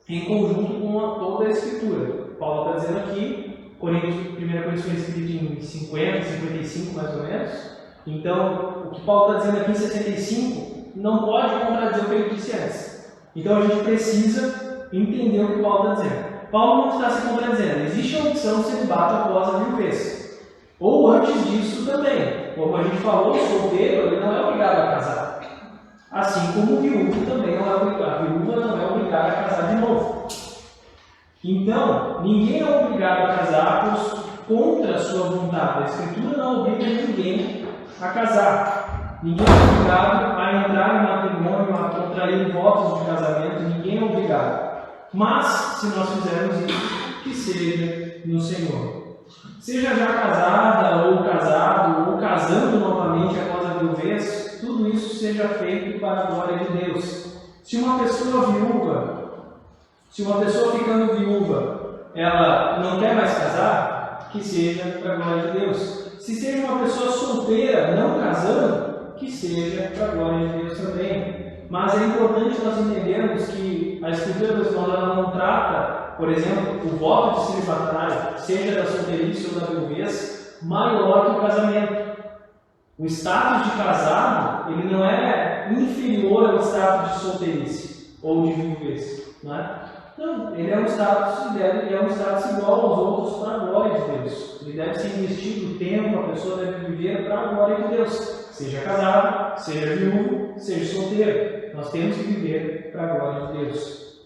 em conjunto com toda a Escritura. Paulo está dizendo aqui, 1 Coríntios foi escrito em 50, 55 mais ou menos. Então, o que Paulo está dizendo aqui em 65 não pode contradizer o que ele disse antes. Então, a gente precisa entender o que Paulo está dizendo. Paulo não está se contradizendo. Existe a opção de celibato após a viuvez. Ou antes disso também. Como a gente falou, o solteiro ele não é obrigado a casar. Assim como o viúvo também não é obrigado. A viúva não é obrigada a casar de novo. Então, ninguém é obrigado a casar contra a sua vontade. A Escritura não obriga ninguém a casar. Ninguém é obrigado a entrar em matrimônio, a contrair votos de casamento. Ninguém é obrigado. Mas, se nós fizermos isso, que seja no Senhor. Seja já casada, ou casado, ou casando novamente após a viuvez, tudo isso seja feito para a glória de Deus. Se uma pessoa ficando viúva, ela não quer mais casar, que seja para a glória de Deus. Se seja uma pessoa solteira, não casando, que seja para a glória de Deus também. Mas é importante nós entendermos que a Escritura dos Irmãos ela não trata, por exemplo, o voto de celibatário, seja da solteirice ou da viuvez, maior que o casamento. O status de casado, ele não é inferior ao status de solteirice ou de viuvez, não é? Não, ele é um status igual aos outros para a glória de Deus. Ele deve ser investido o tempo, a pessoa deve viver para a glória de Deus. Seja casado, seja viúvo, seja solteiro. Nós temos que viver para a glória de Deus.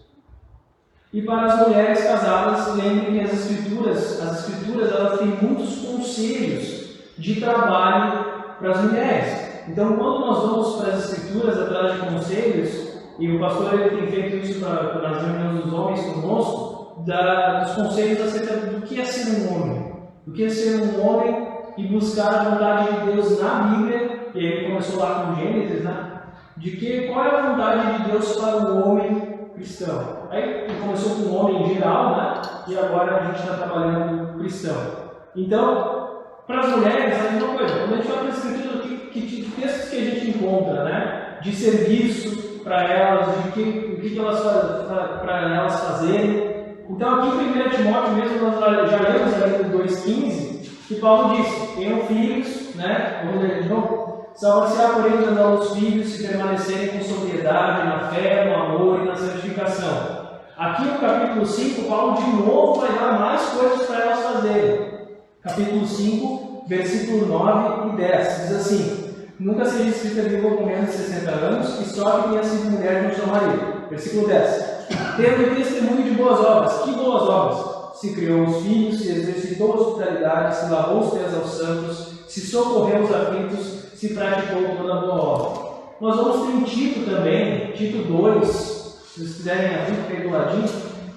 E para as mulheres casadas, lembrem que as escrituras elas têm muitos conselhos de trabalho para as mulheres. Então, quando nós vamos para as escrituras atrás de conselhos, e o pastor ele tem feito isso nas reuniões dos homens conosco, dos conselhos acerca do que é ser um homem. Do que é ser um homem e buscar a vontade de Deus na Bíblia, e aí ele começou lá com Gênesis, né? Qual é a vontade de Deus para o homem cristão. Aí ele começou com o homem em geral, né? E agora a gente está trabalhando com o cristão. Então, Para as mulheres é a mesma coisa. Quando a gente fala para a Escritura, que textos que a gente encontra, né? De serviço para elas, de o que elas para elas fazerem. Então aqui em 1 Timóteo mesmo nós já lemos ali no 2,15 que Paulo disse: tenham filhos, né? Vamos ler de novo. Salvar-se-á, porém, dando aos filhos se permanecerem com sobriedade, na fé, no amor e na santificação. Aqui no capítulo 5, Paulo de novo vai dar mais coisas para elas fazerem. Capítulo 5, versículo 9 e 10, diz assim: nunca seja escrita viúva com menos de 60 anos e só que tenha sido mulher de um só marido. Versículo 10. Tendo testemunho de boas obras. Que boas obras? Se criou os filhos, se exercitou a hospitalidade, se lavou os pés aos santos, se socorreu os aflitos, se praticou toda boa obra. Nós vamos ter em Tito também, Tito 2, se vocês quiserem abrir, fica aí do ladinho,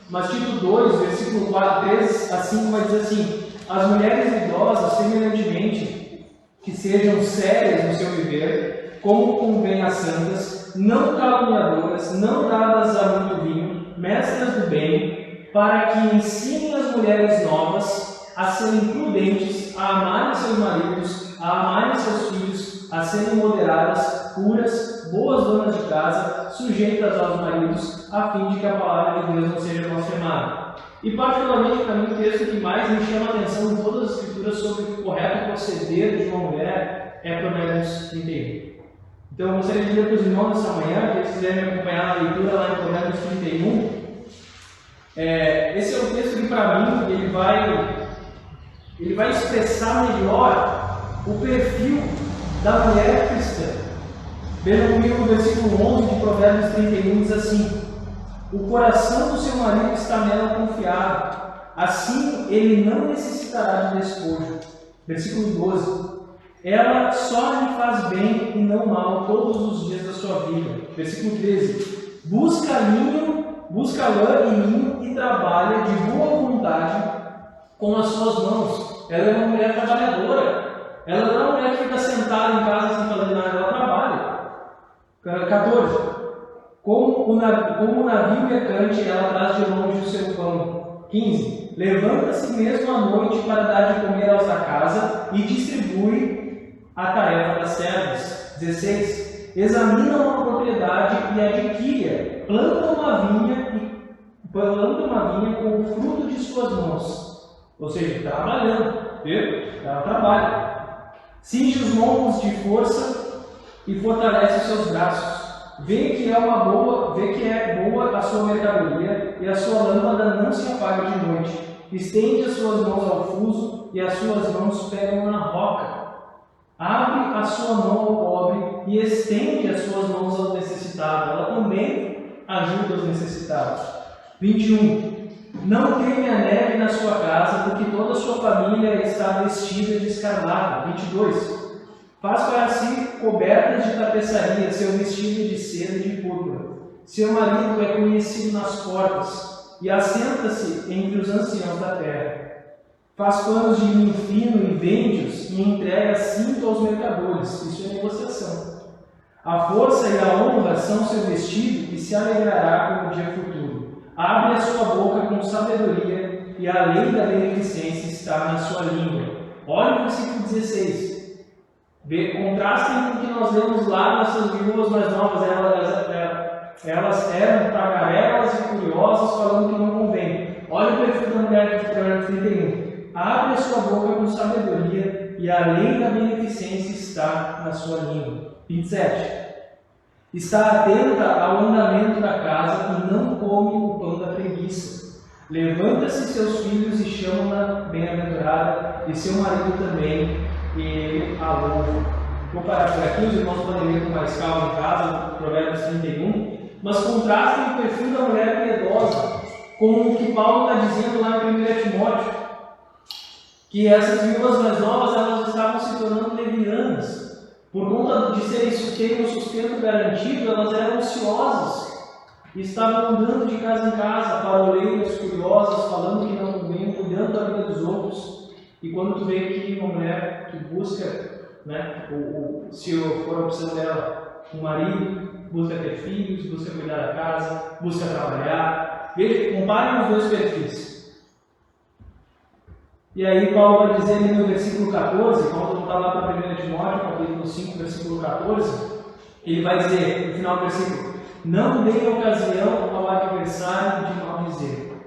mas Tito 2, versículo 4, 3 a 5 vai dizer assim: as mulheres idosas, semelhantemente, que sejam sérias no seu viver, como convém às santas, não caluniadoras, não dadas a muito vinho, mestras do bem, para que ensinem as mulheres novas a serem prudentes, a amarem seus maridos, a amarem seus filhos, a serem moderadas, puras, boas donas de casa, sujeitas aos maridos, a fim de que a palavra de Deus não seja blasfemada. E particularmente para mim o texto que mais me chama a atenção em todas as escrituras sobre o correto proceder de uma mulher é Provérbios 31. Então eu gostaria de ler para os irmãos nessa manhã, que eles quiserem me acompanhar na leitura lá em Provérbios 31. Esse é um texto que para mim ele vai expressar melhor o perfil da mulher cristã. Vejam comigo no versículo 11 de Provérbios 31, diz assim: o coração do seu marido está nela confiado, assim ele não necessitará de despojo. Versículo 12: ela só lhe faz bem e não mal todos os dias da sua vida. Versículo 13: busca lã e linho e trabalha de boa vontade com as suas mãos. Ela é uma mulher trabalhadora. Ela não é uma mulher que fica sentada em casa sem fazer nada, ela trabalha. 14. Como o navio mercante, ela traz de longe o seu pão. 15. Levanta-se mesmo à noite para dar de comer aos da casa e distribui a tarefa das servas. 16. Examina uma propriedade e adquire-a. Planta uma vinha com o fruto de suas mãos. Ou seja, trabalhando. Viu? Ela trabalha. Cinge os lombos de força e fortalece os seus braços. Vê que é boa a sua mercadoria e a sua lâmpada não se apaga de noite. Estende as suas mãos ao fuso e as suas mãos pegam na roca. Abre a sua mão ao pobre e estende as suas mãos ao necessitado. Ela também ajuda os necessitados. 21. Não teme a neve na sua casa, porque toda a sua família está vestida de escarlata. 22. Faz para si cobertas de tapeçaria, seu vestido de seda e de púrpura. Seu marido é conhecido nas portas, e assenta-se entre os anciãos da terra. Faz panos de linho fino e vende-os, e entrega cinto aos mercadores. Isso é negociação. A força e a honra são seu vestido, e se alegrará com o dia futuro. Abre a sua boca com sabedoria, e a lei da beneficência está na sua língua. Olha o versículo 16. Contrastem com o que nós lemos lá nessas viúvas mais novas. Elas eram tagarelas e curiosas, falando que não convém. Olha o perfil da mulher de Provérbios 31. Abre a sua boca com sabedoria, e a lei da beneficência está na sua língua. 27. Está atenta ao andamento da casa e não come o pão da preguiça. Levanta-se seus filhos e chamam-na bem-aventurada, e seu marido também, e ele a louva. Vou parar por aqui, os irmãos podem ler com mais calma em casa, Provérbios 31, mas contrastem o perfil da mulher piedosa com o que Paulo está dizendo lá em 1 Timóteo, que essas viúvas mais novas elas estavam se tornando levianas. Por conta de terem um sustento garantido, elas eram ociosas e estavam andando de casa em casa, paroleiras, curiosas, falando que não convém, cuidando da vida dos outros. E quando tu vê que uma mulher que busca, né, se for a opção dela, um marido, busca ter filhos, busca cuidar da casa, busca trabalhar. Veja, comparem os dois perfis. E aí Paulo vai dizer ali no versículo 14, quando voltar lá para 1 Timóteo, capítulo 5, versículo 14, ele vai dizer, no final do versículo, não deem ocasião ao adversário de mal dizer.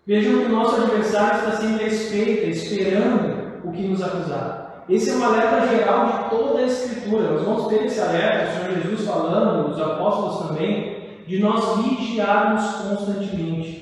Vejam que o nosso adversário está sempre à espreita, esperando o que nos acusar. Esse é um alerta geral de toda a Escritura. Nós vamos ter esse alerta, o Senhor Jesus falando, os apóstolos também, de nós vigiarmos constantemente.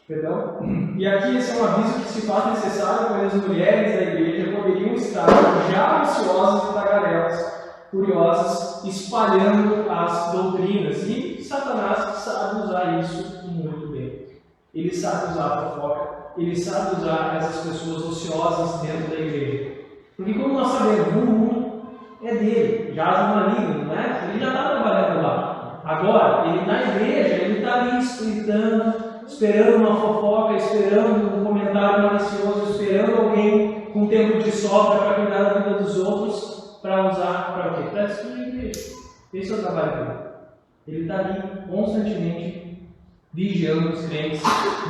Perdão? E aqui esse é um aviso que, se faz necessário, pois as mulheres da igreja poderiam estar já ansiosas e tagarelas, curiosas, espalhando as doutrinas. E Satanás sabe usar isso muito bem. Ele sabe usar a fofoca, ele sabe usar essas pessoas ociosas dentro da igreja. Porque, como nós sabemos, o mundo é dele, jaz no maligno, não é? Ele já está trabalhando lá. Agora, ele na igreja, ele está ali esperando uma fofoca, esperando um comentário malicioso, esperando alguém com tempo de sobra para cuidar da vida dos outros, para usar para o quê? Para destruir a igreja. Esse é o trabalho dele. Ele está ali constantemente vigiando os crentes,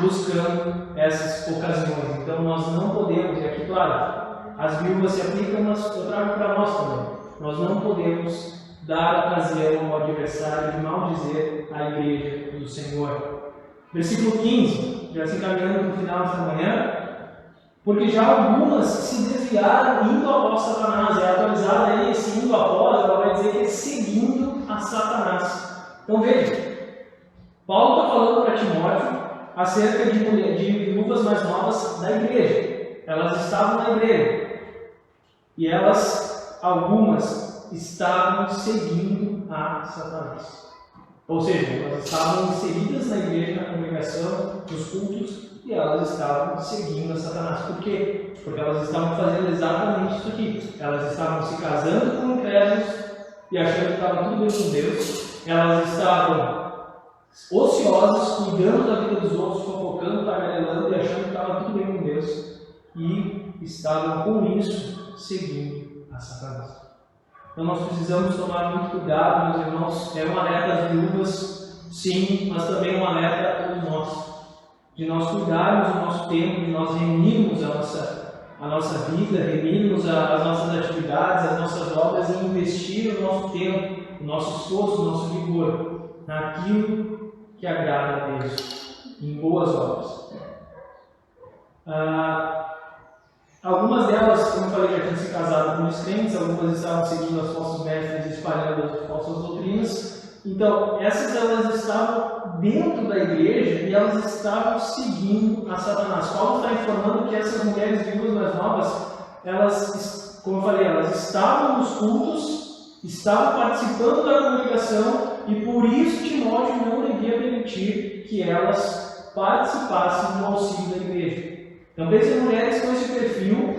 buscando essas ocasiões. Então nós não podemos, e aqui claro, as viúvas se aplicam, mas eu trago para nós também. Nós não podemos dar ocasião ao adversário de maldizer a igreja do Senhor. Versículo 15, já se encaminhando para o final desta manhã, porque já algumas se desviaram indo após Satanás. É atualizada aí, esse indo após, ela vai dizer que é seguindo a Satanás. Então veja, Paulo está falando para Timóteo acerca de viúvas mais novas da igreja. Elas estavam na igreja e algumas estavam seguindo a Satanás. Ou seja, elas estavam inseridas na igreja, na congregação, nos cultos, e elas estavam seguindo a Satanás. Por quê? Porque elas estavam fazendo exatamente isso aqui. Elas estavam se casando com incrédulos e achando que estava tudo bem com Deus. Elas estavam ociosas, cuidando da vida dos outros, fofocando, tagarelando e achando que estava tudo bem com Deus. E estavam com isso seguindo a Satanás. Então nós precisamos tomar muito cuidado, meus irmãos. É um alerta às viúvas, sim, mas também um alerta a todos nós. De nós cuidarmos do nosso tempo, de nós reunirmos a nossa vida, reunirmos as nossas atividades, as nossas obras e investir o nosso tempo, o nosso esforço, o nosso vigor naquilo que agrada a Deus, em boas obras. Algumas delas, como eu falei, já tinham se casado com os crentes, algumas estavam seguindo os falsos mestres e espalhando as falsas doutrinas. Então, essas elas estavam dentro da igreja e elas estavam seguindo a Satanás. Paulo está informando que essas mulheres viúvas mais novas, elas, como eu falei, elas estavam nos cultos, estavam participando da congregação e por isso Timóteo não devia permitir que elas participassem do auxílio da igreja. Também são mulheres com esse perfil,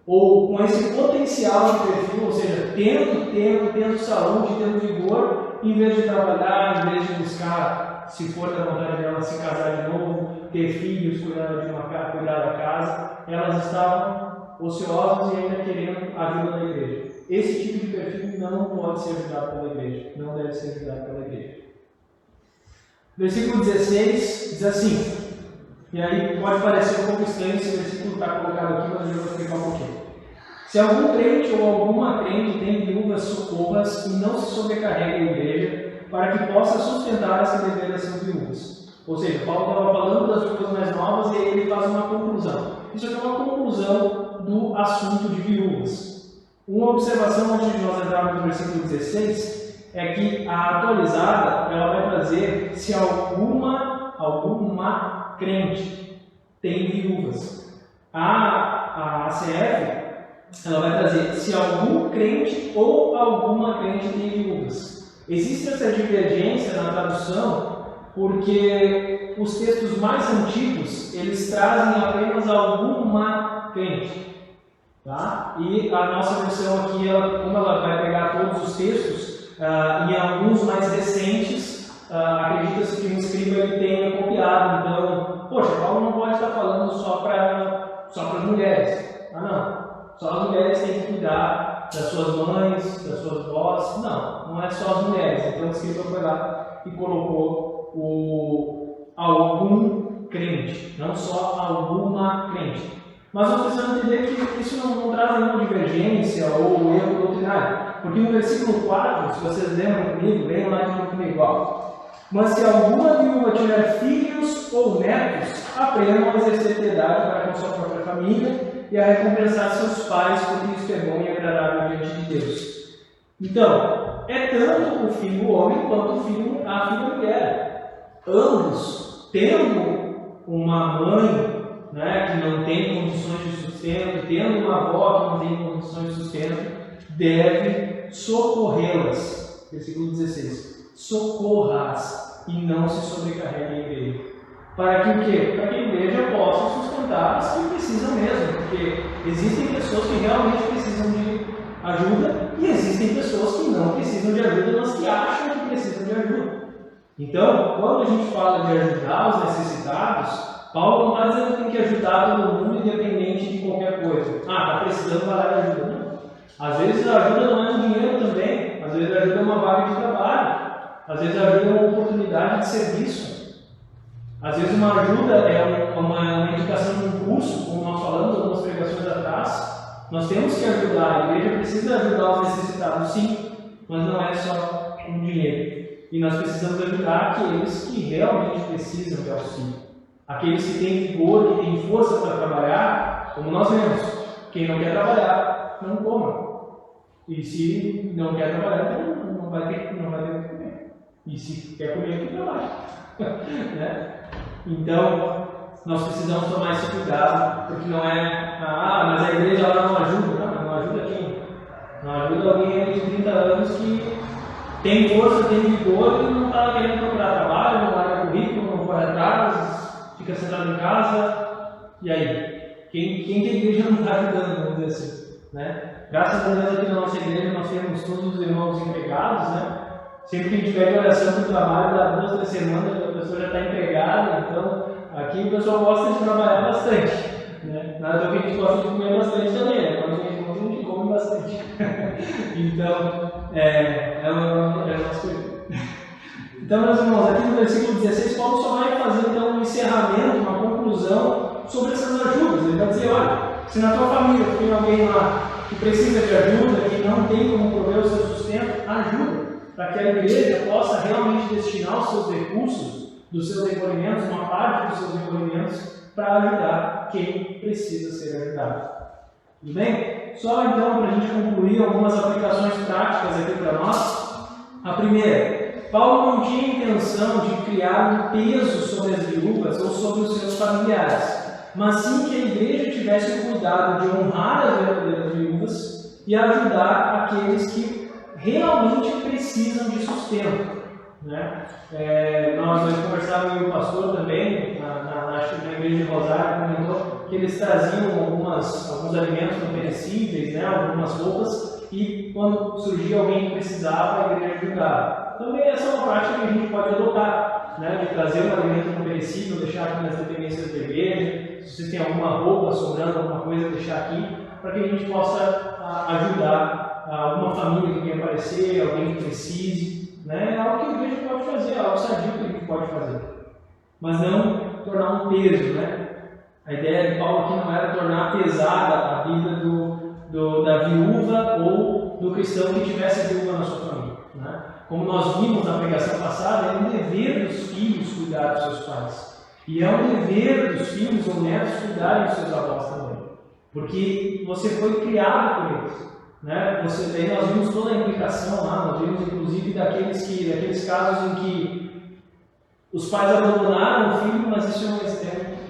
ou com esse potencial de perfil, ou seja, tendo tempo, tendo saúde, tendo vigor, em vez de trabalhar, em vez de buscar, se for da vontade dela, se casar de novo, ter filhos, cuidar da casa, elas estavam ociosas e ainda querendo a ajuda da igreja. Esse tipo de perfil não pode ser ajudado pela igreja, não deve ser ajudado pela igreja. Versículo 16 diz assim. E aí pode parecer um pouco estranho esse versículo está colocado aqui, mas eu vou explicar um pouquinho. Se algum crente ou alguma crente tem viúvas socorras e não se sobrecarrega a igreja, para que possa sustentar as que deverem ser viúvas. Ou seja, Paulo estava falando das viúvas mais novas e aí ele faz uma conclusão. Isso aqui é uma conclusão do assunto de viúvas. Uma observação antes de nós entrarmos no versículo 16 é que a atualizada ela vai trazer se alguma crente tem viúvas. A ACF ela vai trazer se algum crente ou alguma crente tem viúvas. Existe essa divergência na tradução porque os textos mais antigos eles trazem apenas alguma crente, tá? E a nossa versão aqui, como ela vai pegar todos os textos, e alguns mais recentes, acredita-se que um escriba ele tenha copiado. Então, poxa, Paulo não pode estar falando só para as mulheres. Não. Só as mulheres têm que cuidar das suas mães, das suas vós. Não é só as mulheres. Então o escriba foi lá e colocou algum crente. crente, não só alguma crente. Mas nós precisamos entender que isso não traz nenhuma divergência ou erro doutrinário. Porque no versículo 4, se vocês lembram comigo, leiam lá de novo comigo, ó. Mas se alguma viúva tiver filhos ou netos, aprendam a exercer piedade para com sua própria família e a recompensar seus pais, porque isso é bom e agradável diante de Deus. Então, é tanto o filho homem quanto a filha mulher. Ambos, tendo uma mãe, né, que não tem condições de sustento, tendo uma avó que não tem condições de sustento, deve socorrê-las. Versículo 16. Socorra-as e não se sobrecarregue a igreja. Para que o quê? Para que a igreja possa sustentar as que precisam mesmo, porque existem pessoas que realmente precisam de ajuda e existem pessoas que não precisam de ajuda, mas que acham que precisam de ajuda. Então, quando a gente fala de ajudar os necessitados, Paulo não está dizendo que tem que ajudar todo mundo independente de qualquer coisa. Está precisando parar de ajuda. Não. Às vezes a ajuda não é um dinheiro também, às vezes a ajuda é uma vaga de trabalho, às vezes a ajuda é uma oportunidade de serviço, às vezes uma ajuda é uma indicação de um curso, como nós falamos algumas pregações atrás. Nós temos que ajudar, a igreja precisa ajudar os necessitados, sim, mas não é só um dinheiro. E nós precisamos ajudar aqueles que realmente precisam de auxílio. Aqueles que têm vigor, que têm força para trabalhar, como nós vemos. Quem não quer trabalhar, não coma. E se não quer trabalhar, então não vai ter que comer. E se quer comer, que trabalha. Né? Então, nós precisamos tomar esse cuidado, porque não é, mas a igreja lá não ajuda. Não ajuda quem? Não ajuda alguém de 30 anos que tem força, tem vigor e não está querendo procurar trabalho, não larga currículo, não corre atrás, fica sentado em casa. E aí? Quem que a igreja não está ajudando, vamos dizer assim? Né? Graças a Deus aqui na nossa igreja nós temos todos os irmãos empregados, né? Sempre que a gente pede oração para o trabalho, dá 2, 3 semanas a pessoa já está empregada, então aqui o pessoal gosta de trabalhar bastante. Né? Nada que a gente gosta de comer bastante também, né? Quando a gente come bastante. Então, é o nosso coisa. Então, meus irmãos, aqui no versículo 16, Paulo só vai fazer então um encerramento, uma conclusão sobre essas ajudas. Ele vai dizer, olha, se na tua família tem alguém lá que precisa de ajuda, que não tem como prover o seu sustento, ajuda, para que a igreja possa realmente destinar os seus recursos, dos seus recolhimentos, uma parte dos seus recolhimentos, para ajudar quem precisa ser ajudado. Tudo bem? Só então, para a gente concluir algumas aplicações práticas aqui para nós. A primeira, Paulo não tinha intenção de criar um peso sobre as viúvas ou sobre os seus familiares, mas sim que a igreja tivesse o cuidado de honrar as verdadeiras viúvas e ajudar aqueles que realmente precisam de sustento. Né? Nós conversávamos com o pastor também, na igreja de Rosário, comentou que eles traziam alguns alimentos não perecíveis, né? Algumas roupas, e quando surgia alguém que precisava, a igreja ajudava. Também essa é uma prática que a gente pode adotar, né? De trazer um alimento não perecível, deixar aqui nas dependências da igreja. Se você tem alguma roupa sobrando, alguma coisa, deixar aqui, para que a gente possa ajudar alguma família que venha aparecer, alguém que precise. Né? É algo que a igreja pode fazer, é algo sadio que a gente pode fazer. Mas não tornar um peso. Né? A ideia de Paulo aqui não era tornar pesada a vida da viúva ou do cristão que tivesse viúva na sua família. Né? Como nós vimos na pregação passada, é um dever dos filhos cuidar dos seus pais. E é um dever dos filhos ou netos cuidarem dos seus avós também. Porque você foi criado por eles. Né? Daí nós vimos toda a implicação lá, nós vimos inclusive daqueles casos em que os pais abandonaram o filho, mas isso é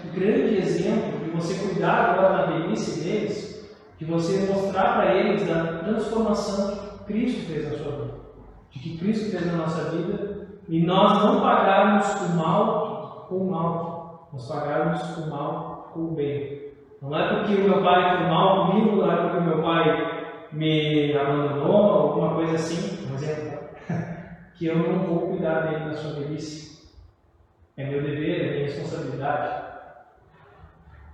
um grande exemplo de você cuidar agora da velhice deles, de você mostrar para eles da transformação que Cristo fez na sua vida, de que Cristo fez na nossa vida, e nós não pagarmos o mal com o mal, nós pagarmos o mal com o bem. Não é porque o meu pai foi mal comigo, não é porque o meu pai me abandonou, alguma coisa assim, por exemplo, que eu não vou cuidar dele na sua velhice. É meu dever, é minha responsabilidade.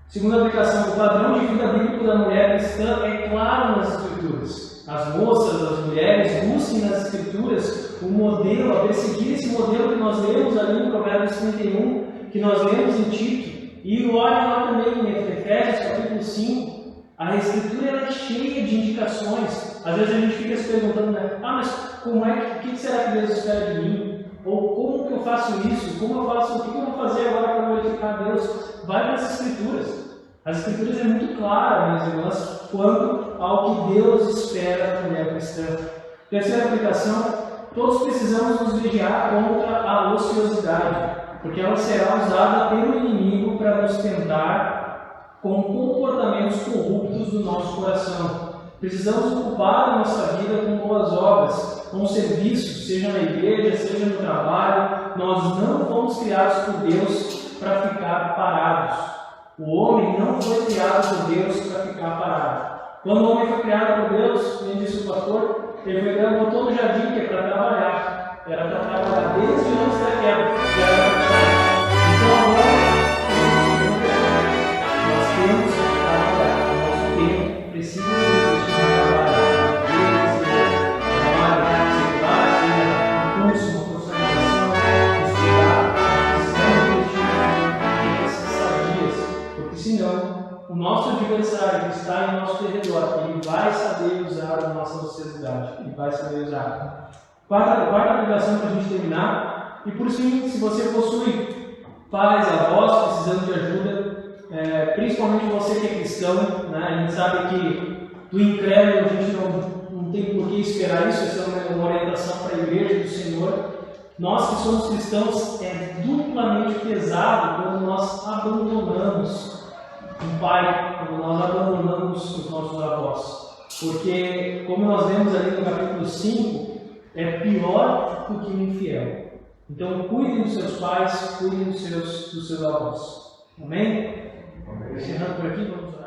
Segunda aplicação, o padrão de vida bíblico da mulher cristã é claro nas Escrituras. As moças, as mulheres, busquem nas Escrituras o modelo, a perseguir esse modelo que nós lemos ali em Provérbios 31, que nós lemos em Tito, E olha lá também em Efésios capítulo 5, a Escritura ela é cheia de indicações. Às vezes a gente fica se perguntando, né? Mas como é que, o que será que Deus espera de mim? Ou como que eu faço isso? Como eu faço? O que eu vou fazer agora para glorificar a Deus? Vai para as Escrituras. As Escrituras é muito clara, minhas irmãs, quanto ao que Deus espera da mulher cristã. Terceira aplicação, todos precisamos nos vigiar contra a ociosidade, porque ela será usada pelo inimigo para nos tentar com comportamentos corruptos do nosso coração. Precisamos ocupar a nossa vida com boas obras, com serviços, seja na igreja, seja no trabalho. Nós não fomos criados por Deus para ficar parados. O homem não foi criado por Deus para ficar parado. Quando o homem foi criado por Deus, como disse o pastor, ele foi criado, botou no jardim que é para trabalhar. Era para trabalhar desde antes da queda. Já era para trabalhar. Então agora, nós temos que trabalhar. O nosso tempo precisa investir no trabalho. Trabalho secular, seja um curso, uma profissionalização, estudar. Precisamos investir nesses dias. Porque senão, o nosso adversário que está em nosso redor, ele vai saber usar a nossa ociosidade, ele vai saber usar. Quarta aplicação para a gente terminar, e por fim, se você possui pais, avós precisando de ajuda, principalmente você que é cristão, né? A gente sabe que do incrédulo a gente não tem por que esperar isso, isso é uma orientação para a igreja do Senhor. Nós que somos cristãos, é duplamente pesado quando nós abandonamos um pai, quando nós abandonamos os nossos avós. Porque, como nós vemos ali no capítulo 5, é pior do que o infiel. Então, cuidem dos seus pais, cuidem dos seus avós. Amém? Encerrando por aqui, vamos lá.